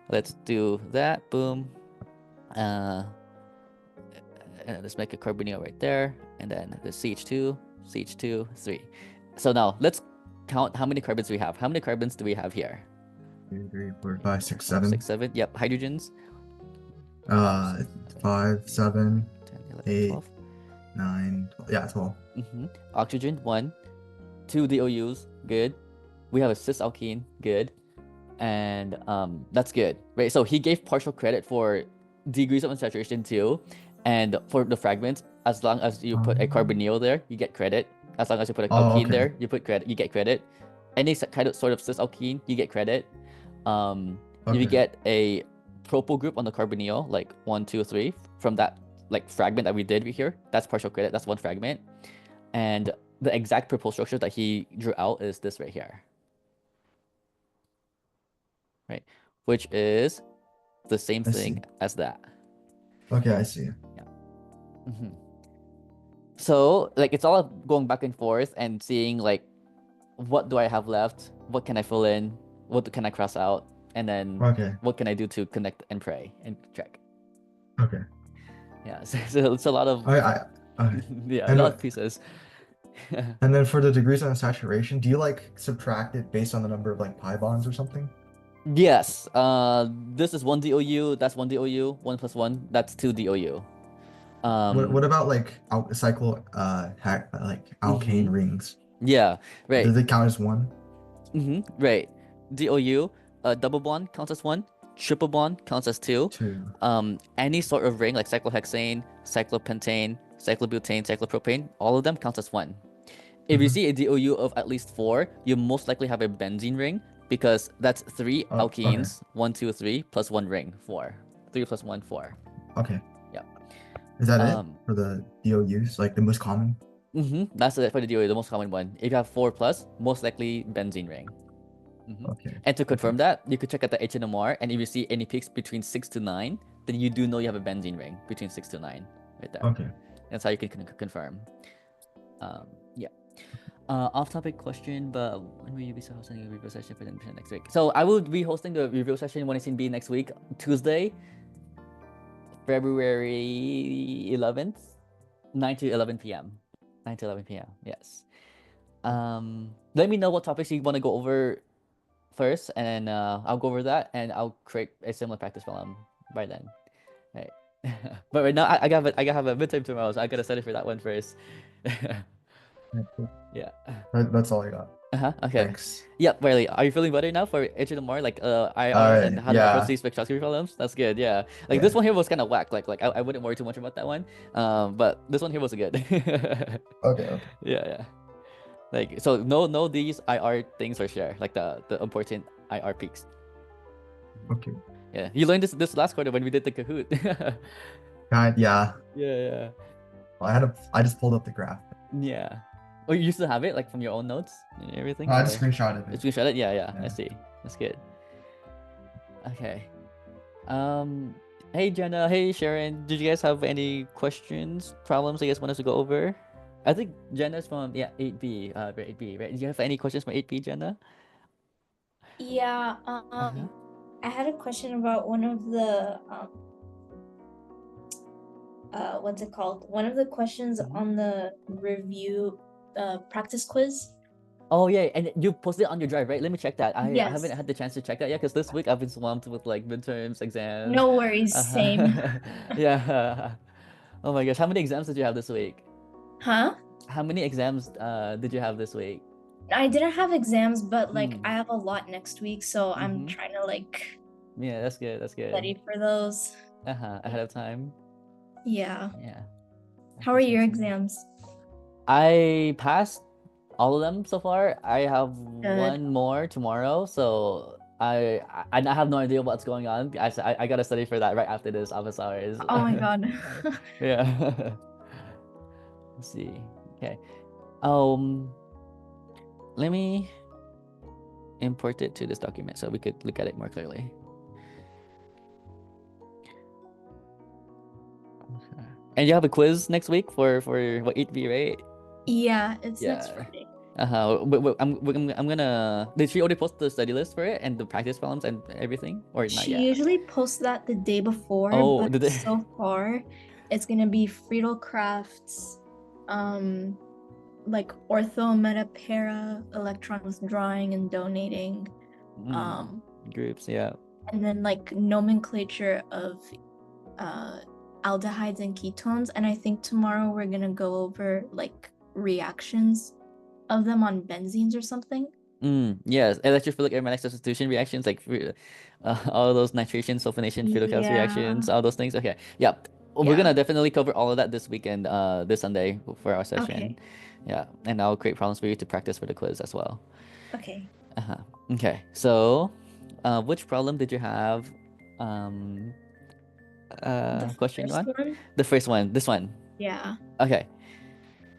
Let's do that. Boom. And let's make a carbonyl right there, and then the CH2, 3. So now let's count how many carbons we have. How many carbons do we have here? 2, 3, 4, 5, 6, 7. 6, 7. Yep. Hydrogens. 5, 7, 10, 11, 8, 12. 9, 12. Yeah, 12. Oxygen, 1. 2 DOUs, good. We have a cis alkene, good. And that's good, right? So he gave partial credit for degrees of unsaturation too, and for the fragments, as long as you put a carbonyl there, you get credit. As long as you put an alkene okay. there, you get credit. Any kind of sort of cis alkene, you get credit. If you get a propyl group on the carbonyl, like 1, 2, 3, from that like fragment that we did here, that's partial credit. That's one fragment. And the exact propyl structure that he drew out is this right here. Right? Which is the same thing as that. Okay, I see. Yeah. So like it's all going back and forth and seeing like what do I have left? What can I fill in? What can I cross out? And then what can I do to connect and pray and check? Okay. Yeah, so it's a lot of yeah, a lot of pieces. And then for the degrees of saturation, do you like subtract it based on the number of like pi bonds or something? Yes. This is 1 DOU. That's 1 DOU. 1 plus 1. That's 2 DOU. What about like alkane rings? Yeah. Right. Do they count as 1? Right. DOU. Double bond counts as 1. Triple bond counts as 2. 2. Any sort of ring like cyclohexane, cyclopentane, cyclobutane, cyclopropane, all of them counts as 1. If you see a DOU of at least 4, you most likely have a benzene ring because that's 3 alkenes, 1, 2, 3 plus 1 ring, 4. 3 plus 1, 4. Okay. Yeah. Is that it for the DOUs, like the most common? That's it for the DOU, the most common one. If you have 4 plus, most likely benzene ring. Okay. And to confirm that, you could check out the HNMR, and if you see any peaks between 6 to 9, then you do know you have a benzene ring between 6 to 9 right there. Okay. That's how you can confirm. Yeah. Off-topic question, but when will you be hosting a review session for the next week? So I will be hosting the review session when it's in B next week, Tuesday, February 11th, 9 to 11 p.m. 9 to 11 p.m. Yes. Let me know what topics you want to go over first, and then I'll go over that, and I'll create a similar practice film by then. Right. But right now, I have a midterm tomorrow, so I gotta study for that one first. Yeah. That's all I got. Okay. Thanks. Yep, Riley, are you feeling better now for HMR, like All IR and right. how to approach Yeah. these spectroscopy problems? That's good. Yeah. Like this Yeah. one here was kind of whack. I wouldn't worry too much about that one. But this one here was good. Okay. Okay. Yeah, yeah. Like so know these IR things for sure, like the important IR peaks. Okay. Yeah. You learned this last quarter when we did the Kahoot. Yeah. Yeah, yeah. I just pulled up the graph. Yeah. Oh, you still have it like from your own notes and everything? I Or just screenshotted you it. screenshot it? Yeah, yeah. I Yeah. see. That's good. Okay. Hey Jenna, hey Sharon, did you guys have any questions, problems you guys want us to go over? I think Jenna's from 8B, 8B, right? Do you have any questions from 8B, Jenna? Yeah, I had a question about one of the what's it called? One of the questions on the review practice quiz. Oh yeah, and you posted it on your drive, right? Let me check that. I Yes. haven't had the chance to check that yet because this week I've been swamped with like midterms, exams. No worries, same. Yeah. Oh my gosh, how many exams did you have this week? Huh? How many exams did you have this week? I didn't have exams, but like I have a lot next week, so I'm Mhm. trying to like Yeah, that's good. That's good. study for those. Ahead of time. Yeah. Yeah. How are your exams? I passed all of them so far. I have Good. one more tomorrow, so I have no idea what's going on. I gotta study for that right after this office hours. Oh my god. Yeah. Let's see. Okay. Let me import it to this document so we could look at it more clearly. Okay. And you have a quiz next week for what 8B, right? Yeah, it's next Friday. I'm gonna. Did she already post the study list for it and the practice problems and everything, or not She yet? usually posts that the day before, Oh, but so far, it's gonna be Friedelkraft's, like ortho, meta, para, electron withdrawing and donating, groups, yeah, and then like nomenclature of aldehydes and ketones. And I think tomorrow we're gonna go over like reactions of them on benzenes or something. Yes, electrophilic aromatic substitution reactions, like all those nitration, sulfonation, Friedel-Crafts reactions, all those things. Okay, yeah. We're gonna definitely cover all of that this weekend, this Sunday for our session. Okay. Yeah, and I'll create problems for you to practice for the quiz as well. Okay. Okay, so which problem did you have? Question one? The first one, this one. Yeah. Okay.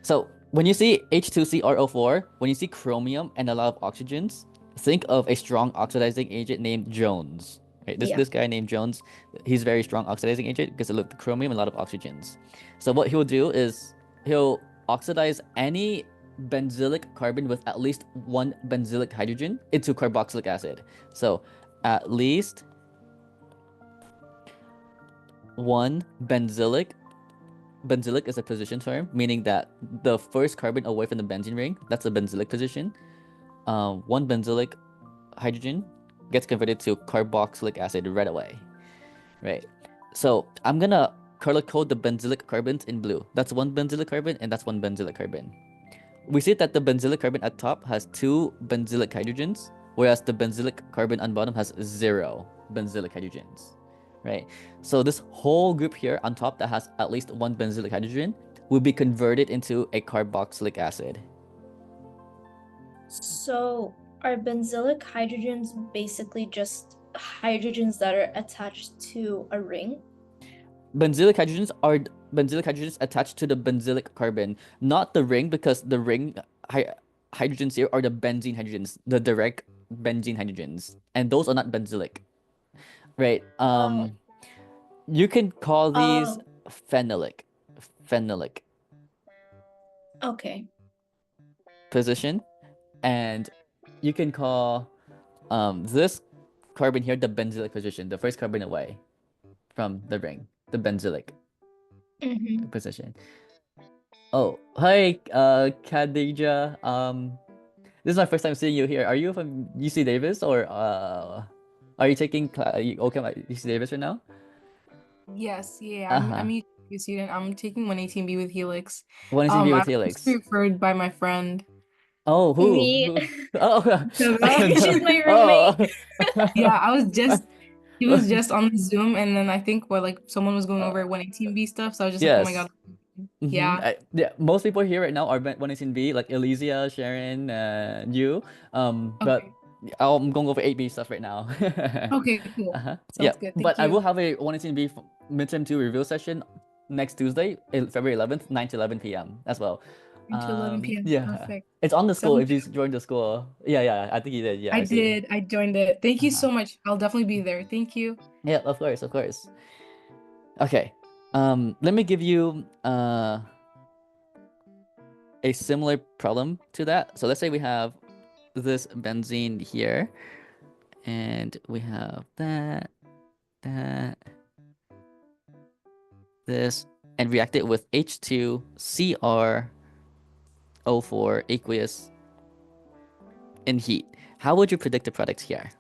So when you see H2CrO4, when you see chromium and a lot of oxygens, think of a strong oxidizing agent named Jones. Right? This guy named Jones, he's very strong oxidizing agent because it looked chromium and a lot of oxygens. So what he'll do is he'll oxidize any benzylic carbon with at least one benzylic hydrogen into carboxylic acid. So at least one benzylic is a position term, meaning that the first carbon away from the benzene ring, that's the benzylic position. One benzylic hydrogen gets converted to carboxylic acid right away. Right. So I'm gonna color code the benzylic carbons in blue. That's one benzylic carbon and that's one benzylic carbon. We see that the benzylic carbon at top has 2 benzylic hydrogens, whereas the benzylic carbon on bottom has 0 benzylic hydrogens. Right? So this whole group here on top that has at least one benzylic hydrogen will be converted into a carboxylic acid. So are benzylic hydrogens basically just hydrogens that are attached to a ring? Benzylic hydrogens are benzylic hydrogens attached to the benzylic carbon, not the ring, because the ring hydrogens here are the benzene hydrogens, the direct benzene hydrogens, and those are not benzylic. Right. You can call these phenolic. Okay. Position, and you can call this carbon here the benzylic position, the first carbon away from the ring, the benzylic position. Oh, hi, Khadija. This is my first time seeing you here. Are you from UC Davis or are you taking UC Davis right now? Yes, yeah. Uh-huh. I'm a student. I'm taking 118B with Helix. 118B with I was Helix. referred by my friend. Oh, who? Me. Oh, She's my oh. Yeah, he was just on the Zoom, and then I think someone was going over 118B stuff, so I was just like, oh my Yes. god. Yeah. Yeah, most people here right now are 118B, like Elysia, Sharon, you. But Okay. I'm going over 8B stuff right now. Okay, cool. Yeah, Sounds good. but Thank I will you. have a 118B midterm 2 review session next Tuesday, February 11th, 9 to 11 p.m. as well. 9 to 11 p.m. Yeah, Perfect. it's on the school Sounds if you joined the school. Yeah, I think you did. Yeah, I I see. did. I joined it. Thank you Uh-huh. so much. I'll definitely be there. Thank you. Yeah, of course. Okay, let me give you a similar problem to that. So let's say we have this benzene here, and we have that, this, and react it with H2Cr O4 aqueous in heat. How would you predict the product here?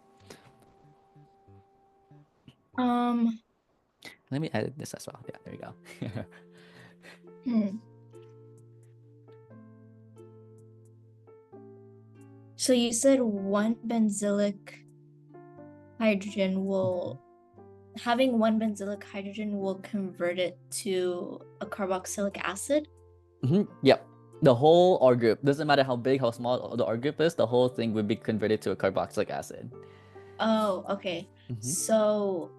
Let me edit this as well. Yeah, there you go. So you said one benzylic hydrogen will convert it to a carboxylic acid? Yep. The whole R group, doesn't matter how big, how small the R group is, the whole thing would be converted to a carboxylic acid. Oh, okay. So,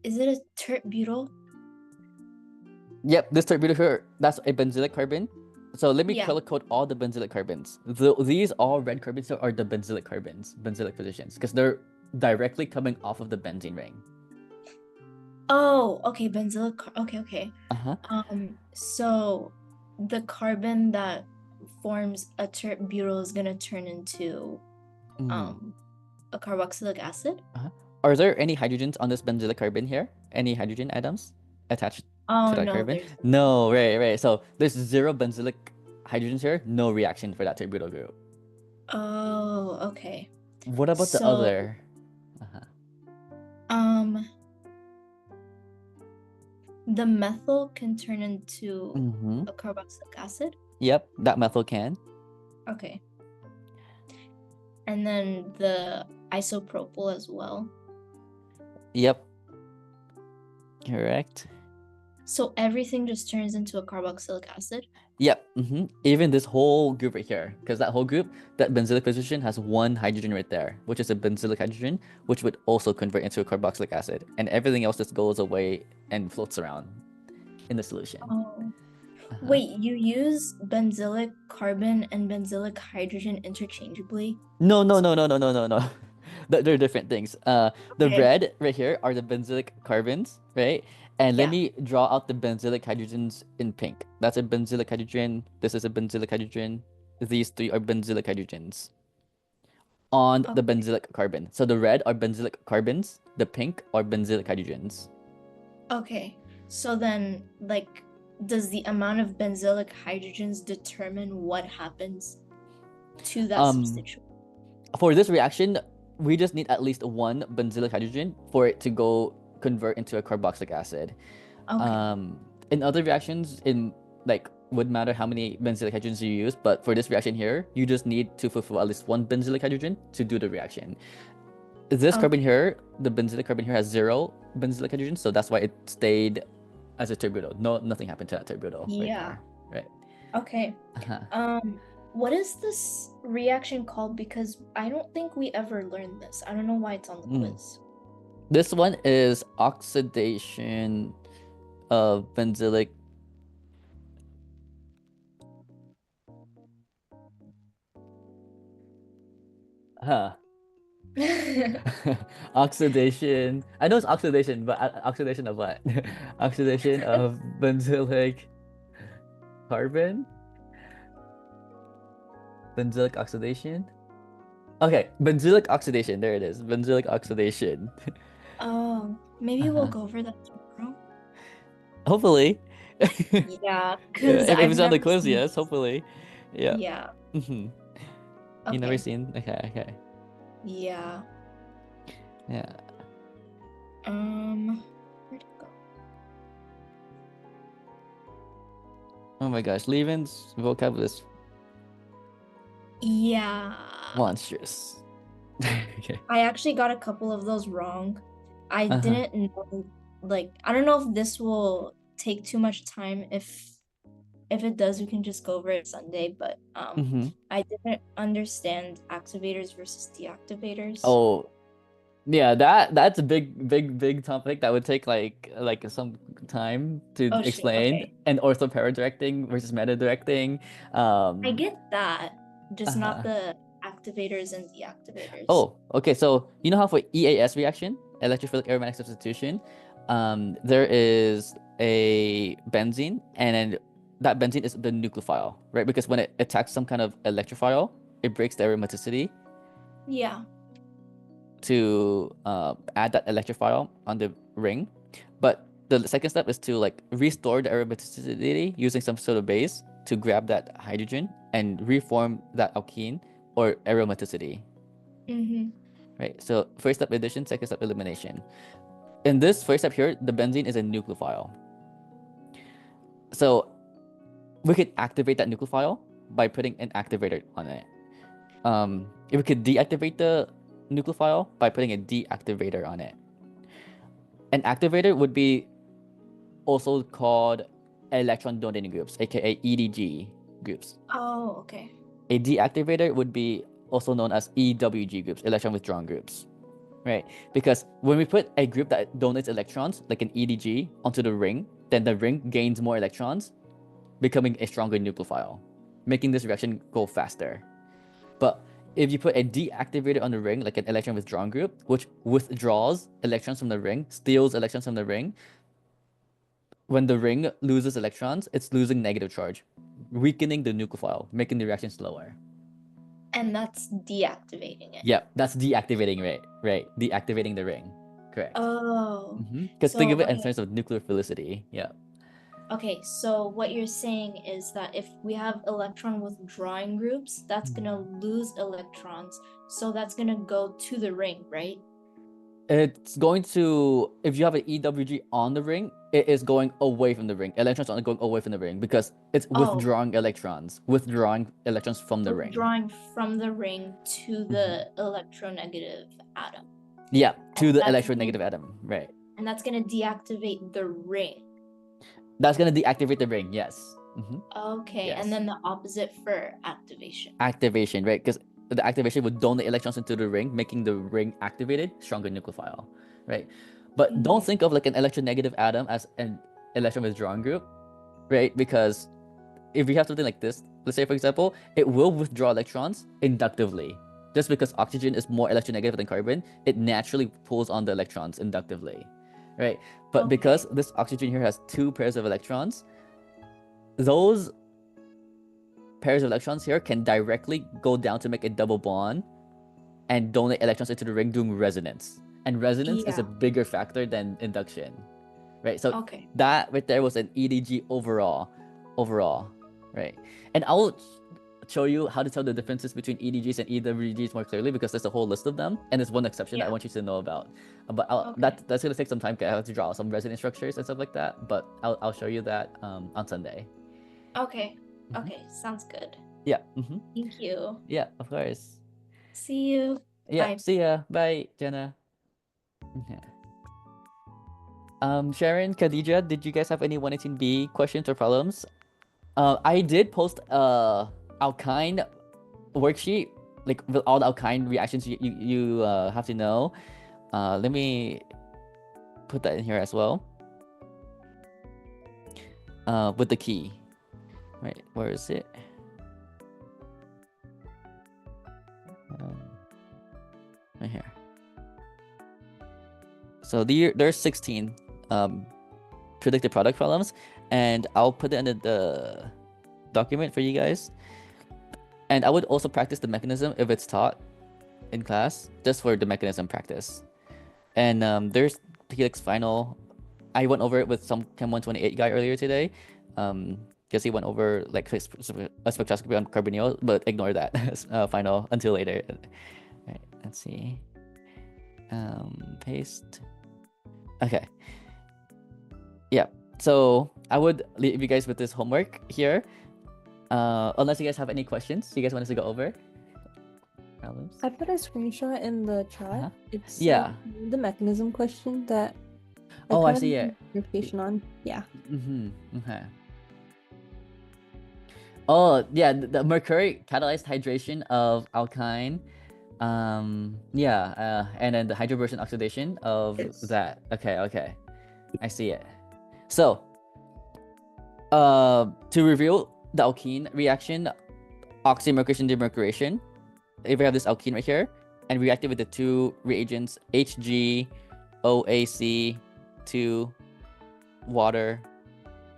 is it a tert-butyl? Yep, this tert-butyl here, that's a benzylic carbon. So let me color code all the benzylic carbons. These all red carbons are the benzylic carbons, benzylic positions, because they're directly coming off of the benzene ring. Oh, okay, benzylic. Okay. So the carbon that forms a tert-butyl is gonna turn into a carboxylic acid. Are there any hydrogens on this benzylic carbon here? Any hydrogen atoms attached to that carbon? No, right. So there's 0 benzylic hydrogens here, no reaction for that tert-butyl group. Oh, okay. What about the other? The methyl can turn into a carboxylic acid? Yep, that methyl can. Okay. And then the isopropyl as well. Yep. Correct. So everything just turns into a carboxylic acid? Yep. Even this whole group right here, because that whole group, that benzylic position has 1 hydrogen right there, which is a benzylic hydrogen, which would also convert into a carboxylic acid, and everything else just goes away and floats around in the solution. Oh. Wait, you use benzylic carbon and benzylic hydrogen interchangeably? No. They're different things. The red right here are the benzylic carbons, right? And let me draw out the benzylic hydrogens in pink. That's a benzylic hydrogen. This is a benzylic hydrogen. These 3 are benzylic hydrogens on the benzylic carbon. So the red are benzylic carbons. The pink are benzylic hydrogens. Okay. So then, does the amount of benzylic hydrogens determine what happens to that substituent? For this reaction, we just need at least 1 benzylic hydrogen for it to convert into a carboxylic acid. Okay. In other reactions, would matter how many benzylic hydrogens you use, but for this reaction here, you just need to fulfill at least 1 benzylic hydrogen to do the reaction. This carbon here, the benzylic carbon here has 0 benzylic hydrogen, so that's why it stayed as a tert-butyl. Nothing happened to that tert-butyl. Yeah. Right. Okay. What is this reaction called? Because I don't think we ever learned this. I don't know why it's on the quiz. This one is oxidation of benzylic. Oxidation. I know it's oxidation, but oxidation of what? Oxidation of benzylic carbon? Benzylic oxidation? Okay, benzylic oxidation. There it is. Benzylic oxidation. Oh, maybe we'll go over that tomorrow. Hopefully. Yeah, because if it's on the quiz, yes, hopefully. Yeah. Yeah. You never seen? Okay. Yeah. Yeah. Where'd it go? Oh my gosh, Levin's vocab is Yeah. monstrous. Okay. I actually got a couple of those wrong. I Uh-huh. didn't know, like, I don't know if this will take too much time. If it does, we can just go over it Sunday, but I didn't understand activators versus deactivators. Oh, yeah, that's a big topic that would take like some time to Oh, shit, explain. okay. And ortho para directing versus meta directing. I get that, just not the activators and deactivators. Oh, okay. So you know how for EAS reaction, electrophilic aromatic substitution, there is a benzene, and then that benzene is the nucleophile, right? Because when it attacks some kind of electrophile, it breaks the aromaticity Yeah. to add that electrophile on the ring. But the second step is to like restore the aromaticity using some sort of base to grab that hydrogen and reform that alkene or aromaticity. Right. So first step addition, second step elimination. In this first step here, the benzene is a nucleophile. So we could activate that nucleophile by putting an activator on it. If we could deactivate the nucleophile by putting a deactivator on it. An activator would be also called electron donating groups, aka EDG groups. Oh, okay. A deactivator would be also known as EWG groups, electron withdrawing groups. Right? Because when we put a group that donates electrons, like an EDG, onto the ring, then the ring gains more electrons, becoming a stronger nucleophile, making this reaction go faster. But if you put a deactivator on the ring, like an electron withdrawing group, which withdraws electrons from the ring, steals electrons from the ring, when the ring loses electrons, it's losing negative charge, weakening the nucleophile, making the reaction slower. And that's deactivating it. Yeah, that's deactivating, right? Deactivating the ring. Correct. Oh. Because think of it in terms of nuclear philicity. Yeah. Okay, so what you're saying is that if we have electron withdrawing groups, that's gonna lose electrons. So that's gonna go to the ring, right? It's going to, if you have an EWG on the ring, it is going away from the ring. Electrons are going away from the ring because it's withdrawing electrons from the ring. Withdrawing from the ring to the electronegative atom. Yeah, to the electronegative atom, right. And that's going to deactivate the ring. That's going to deactivate the ring, yes. Okay, yes. And then the opposite for activation. Activation, right? Because the activation would donate electrons into the ring, making the ring activated, stronger nucleophile, right? But don't think of like an electronegative atom as an electron withdrawing group, right? Because if we have something like this, let's say for example, it will withdraw electrons inductively. Just because oxygen is more electronegative than carbon, it naturally pulls on the electrons inductively, right? But because this oxygen here has two pairs of electrons, those pairs of electrons here can directly go down to make a double bond and donate electrons into the ring doing resonance. And resonance is a bigger factor than induction, right? So that right there was an EDG overall, right? And I'll show you how to tell the differences between EDGs and EWGs more clearly because there's a whole list of them, and there's one exception that I want you to know about. But that's gonna take some time. I have to draw some resonance structures and stuff like that. But I'll show you that on Sunday. Okay. Okay, sounds good. Yeah. Thank you. Yeah, of course. See you. Yeah. Bye. See ya. Bye, Jenna. Yeah. Sharon, Khadija, did you guys have any 118B questions or problems? I did post alkyne worksheet, like with all the alkyne reactions you have to know. Let me put that in here as well. With the key. Right, where is it? Right here. So there's 16 predicted product problems, and I'll put it in the document for you guys. And I would also practice the mechanism if it's taught in class, just for the mechanism practice. And there's Helix final. I went over it with some Chem 128 guy earlier today. Because he went over like a spectroscopy on carbonyl, but ignore that final until later. Right, let's see. Paste. Okay. Yeah. So I would leave you guys with this homework here. Unless you guys have any questions you guys want us to go over. Problems? I put a screenshot in the chat. It's Yeah. the mechanism question that I see it. Clarification on. Yeah. Okay. Oh yeah, the mercury catalyzed hydration of alkyne. Yeah, and then the hydroversion oxidation of that. Okay. I see it. So to reveal the alkene reaction, oxymercuration demercuration, if we have this alkene right here and react it with the two reagents HgOAc to water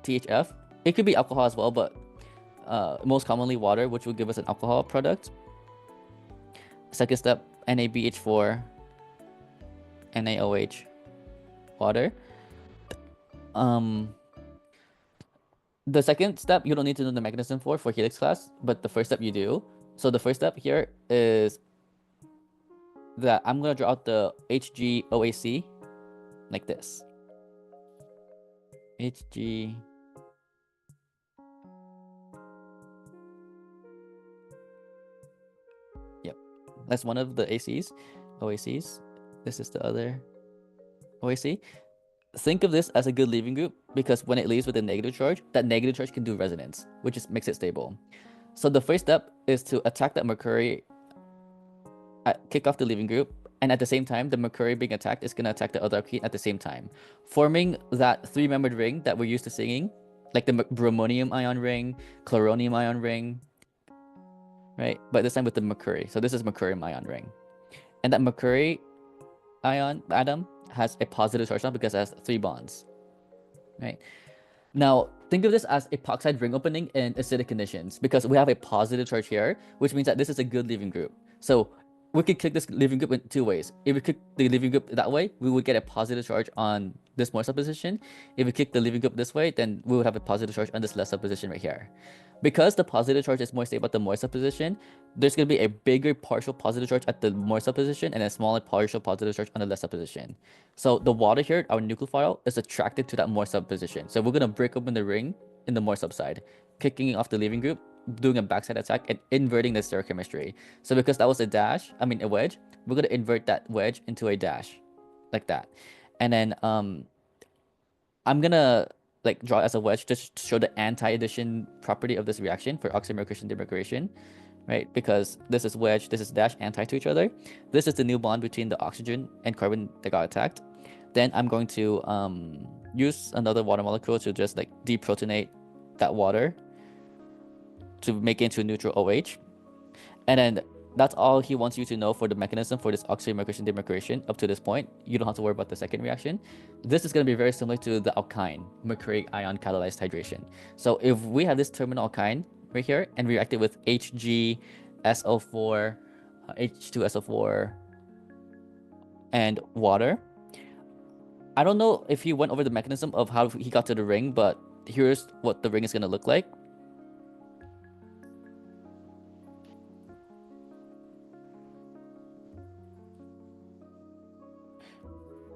THF, it could be alcohol as well, but most commonly water, which will give us an alcohol product. Second step, NaBH4 NaOH water. The second step you don't need to know the mechanism for helix class, but the first step you do. So the first step here is that I'm gonna draw out the HgOAc like this. Hg. Yep, that's one of the OACs. This is the other OAC. Think of this as a good leaving group because when it leaves with a negative charge, that negative charge can do resonance, which makes it stable. So the first step is to attack that mercury, kick off the leaving group, and at the same time, the mercury being attacked is going to attack the other alkene at the same time, forming that three-membered ring that we're used to singing, like the bromonium ion ring, chloronium ion ring, right? But this time with the mercury. So this is mercurium ion ring. And that mercury ion atom has a positive charge now because it has 3 bonds, right? Now, think of this as epoxide ring opening in acidic conditions because we have a positive charge here, which means that this is a good leaving group. So we could click this leaving group in 2 ways. If we click the leaving group that way, we would get a positive charge on this more subposition. If we click the leaving group this way, then we would have a positive charge on this less subposition right here. Because the positive charge is more stable at the more subposition, there's going to be a bigger partial positive charge at the more subposition and a smaller partial positive charge on the less subposition. So the water here, our nucleophile, is attracted to that more subposition. So we're going to break open the ring in the more subside, kicking off the leaving group, doing a backside attack, and inverting the stereochemistry. So because that was a wedge, we're going to invert that wedge into a dash, like that. And then I'm going to draw as a wedge just to show the anti-addition property of this reaction for oxymercuration demercuration, right? Because this is wedge, this is dash, anti to each other. This is the new bond between the oxygen and carbon that got attacked. Then I'm going to use another water molecule to just deprotonate that water to make it into a neutral OH. And then that's all he wants you to know for the mechanism for this oxymercuration demercuration up to this point. You don't have to worry about the second reaction. This is going to be very similar to the alkyne, mercury ion catalyzed hydration. So if we have this terminal alkyne right here and react it with HgSO4, H2SO4, and water. I don't know if he went over the mechanism of how he got to the ring, but here's what the ring is going to look like.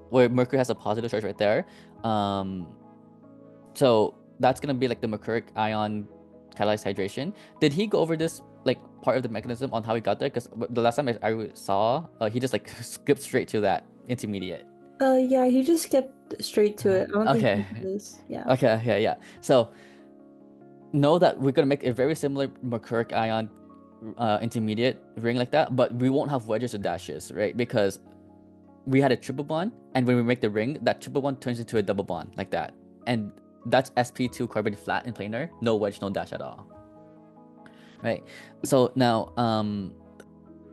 Where mercury has a positive charge right there. So that's gonna be like the mercuric ion catalyzed hydration. Did he go over this part of the mechanism on how he got there? Because the last time I saw, he just skipped straight to that intermediate. Yeah, he just skipped straight to it. I don't think he did this. Yeah. Okay, yeah. So know that we're gonna make a very similar mercuric ion intermediate ring like that, but we won't have wedges or dashes, right? Because we had a triple bond, and when we make the ring, that triple bond turns into a double bond like that, and that's sp2 carbon flat and planar, no wedge, no dash at all, right? So now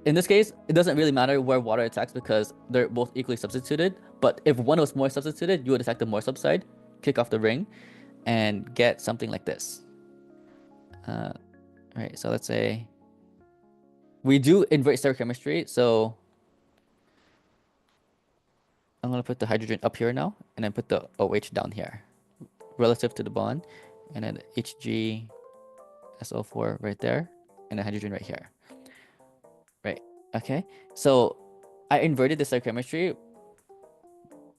in this case, it doesn't really matter where water attacks because they're both equally substituted. But if one was more substituted, you would attack the more subside, kick off the ring, and get something like this. Right, so let's say we do invert stereochemistry, so I'm going to put the hydrogen up here now, and then put the OH down here, relative to the bond, and then HgSO4 right there, and the hydrogen right here. Right, okay? So I inverted the stoichiometry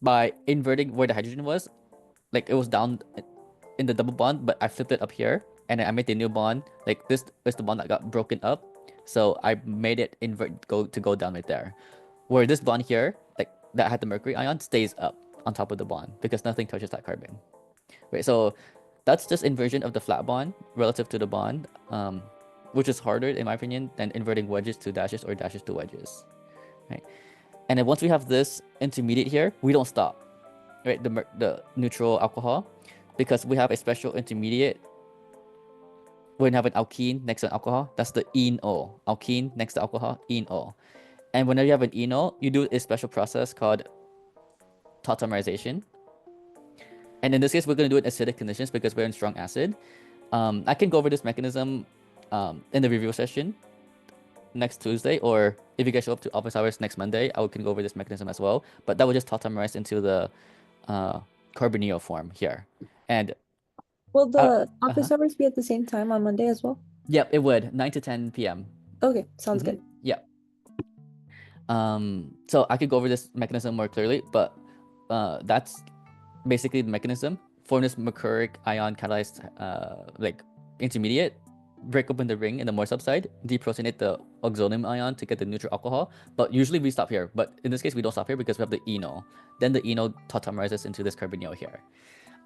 by inverting where the hydrogen was. Like it was down in the double bond, but I flipped it up here, and then I made the new bond. Like this is the bond that got broken up, so I made it go down right there. Where this bond here, like that had the mercury ion, stays up on top of the bond because nothing touches that carbon. Right, so that's just inversion of the flat bond relative to the bond, which is harder in my opinion than inverting wedges to dashes or dashes to wedges. Right, and then once we have this intermediate here, we don't stop. Right, the neutral alcohol, because we have a special intermediate. When you have an alkene next to an alcohol, that's the ene-O. Alkene next to alcohol, ene-O. And whenever you have an ene-O, you do a special process called tautomerization. And in this case, we're going to do it in acidic conditions because we're in strong acid. I can go over this mechanism in the review session next Tuesday, or if you guys show up to office hours next Monday, I can go over this mechanism as well. But that will just tautomerize into the carbonyl form here. And will the office hours be at the same time on Monday as well? Yep, it would. 9 to 10 p.m. Okay, sounds good. Yep. So I could go over this mechanism more clearly, but that's basically the mechanism. Form this mercuric ion catalyzed like intermediate, break open the ring in the more subside, deprotonate the oxonium ion to get the neutral alcohol. But usually we stop here. But in this case, we don't stop here because we have the eno. Then the eno tautomerizes into this carbonyl here.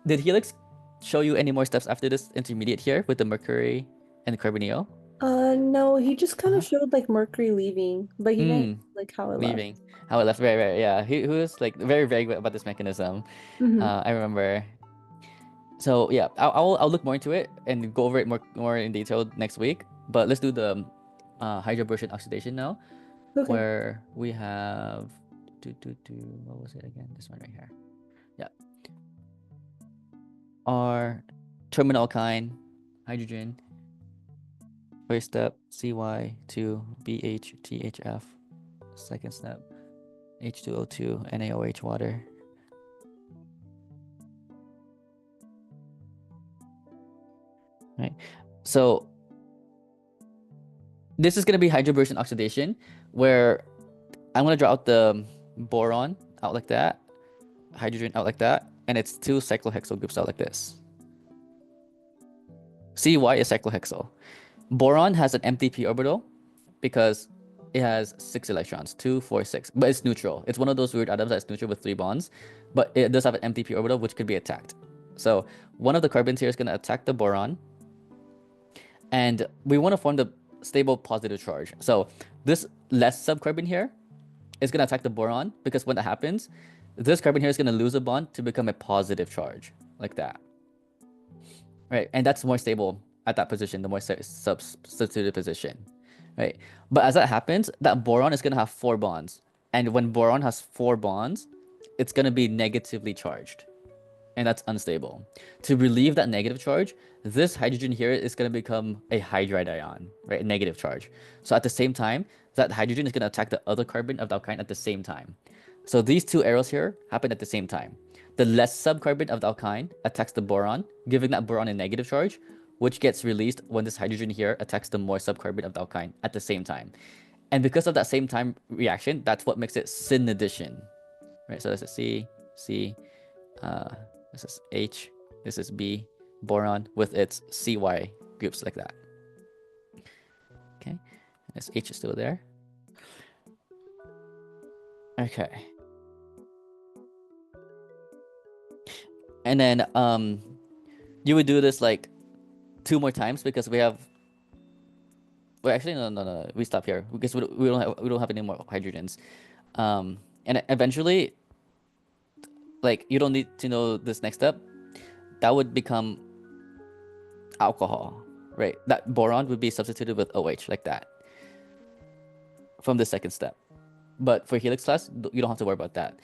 Did Helix show you any more steps after this intermediate here with the mercury and the carbonyl? No, he just kind of showed like mercury leaving, but he didn't like how it leaving. left. How it left, right, yeah. He was like very vague about this mechanism. I remember. So yeah, I'll look more into it and go over it more in detail next week. But let's do the hydroborsion oxidation now, where we have what was it again? This one right here. Yeah. Our terminal alkyne hydrogen. First step CY2BHTHF. Second step H2O2 NaOH water. Right. So this is going to be hydroborsion oxidation, where I'm going to draw out the boron out like that, hydrogen out like that, and it's two cyclohexyl groups out like this. CY is cyclohexyl. Boron has an empty p orbital because it has 6 electrons, 2, 4, 6, but it's neutral. It's one of those weird atoms that's neutral with 3 bonds, but it does have an empty p orbital which could be attacked. So one of the carbons here is going to attack the boron, and we want to form the stable positive charge. So this less subcarbon here is going to attack the boron, because when that happens, this carbon here is going to lose a bond to become a positive charge, like that. Right, and that's more stable at that position, the more substituted position. Right, but as that happens, that boron is going to have 4 bonds. And when boron has 4 bonds, it's going to be negatively charged. And that's unstable. To relieve that negative charge, this hydrogen here is going to become a hydride ion, right? A negative charge. So at the same time, that hydrogen is going to attack the other carbon of the alkyne at the same time. So these 2 arrows here happen at the same time. The less subcarbon of the alkyne attacks the boron, giving that boron a negative charge, which gets released when this hydrogen here attacks the more subcarbon of the alkyne at the same time. And because of that same time reaction, that's what makes it syn addition. Right, so this is C, this is H, this is B, boron with its CY groups like that. Okay, this H is still there. Okay. And then you would do this like 2 more times because we have. Well, actually, no. We stop here because we don't have any more hydrogens. And eventually, like, you don't need to know this next step. That would become alcohol, right? That boron would be substituted with OH like that from the second step. But for helix class, you don't have to worry about that.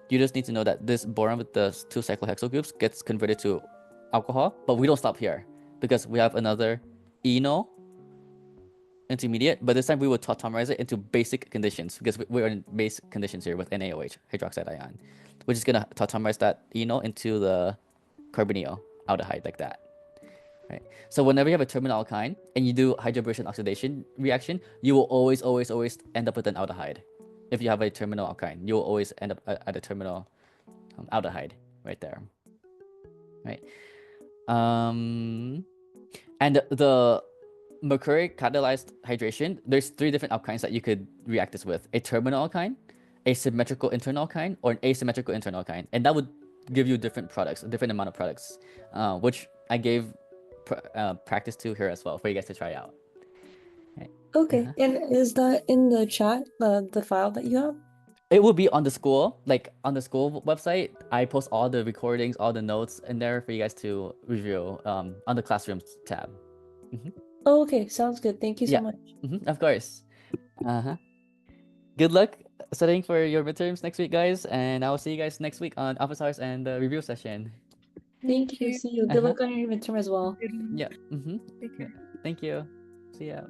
You just need to know that this boron with the 2 cyclohexyl groups gets converted to alcohol, but we don't stop here because we have another eno intermediate, but this time we would tautomerize it into basic conditions because we're in base conditions here with NaOH, hydroxide ion, which is going to tautomerize that eno into the carbonyl aldehyde like that. Right. So whenever you have a terminal alkyne and you do hydroborsion oxidation reaction, you will always end up with an aldehyde. if you have a terminal alkyne, you'll always end up at a terminal aldehyde right there. Right. And the mercuric catalyzed hydration, there's 3 different alkynes that you could react this with: a terminal alkyne, a symmetrical internal alkyne, or an asymmetrical internal alkyne. And that would give you different products, a different amount of products, which I gave practice to here as well for you guys to try out. Right. Okay. And is that in the chat, the file that you have? It will be on the school, website. I post all the recordings, all the notes in there for you guys to review on the classrooms tab. Oh, okay. Sounds good. Thank you so much. Of course. Good luck studying for your midterms next week, guys. And I will see you guys next week on office hours and the review session. Thank you. See you. Good luck on your midterm as well. Yeah. Take care. Thank you. See ya.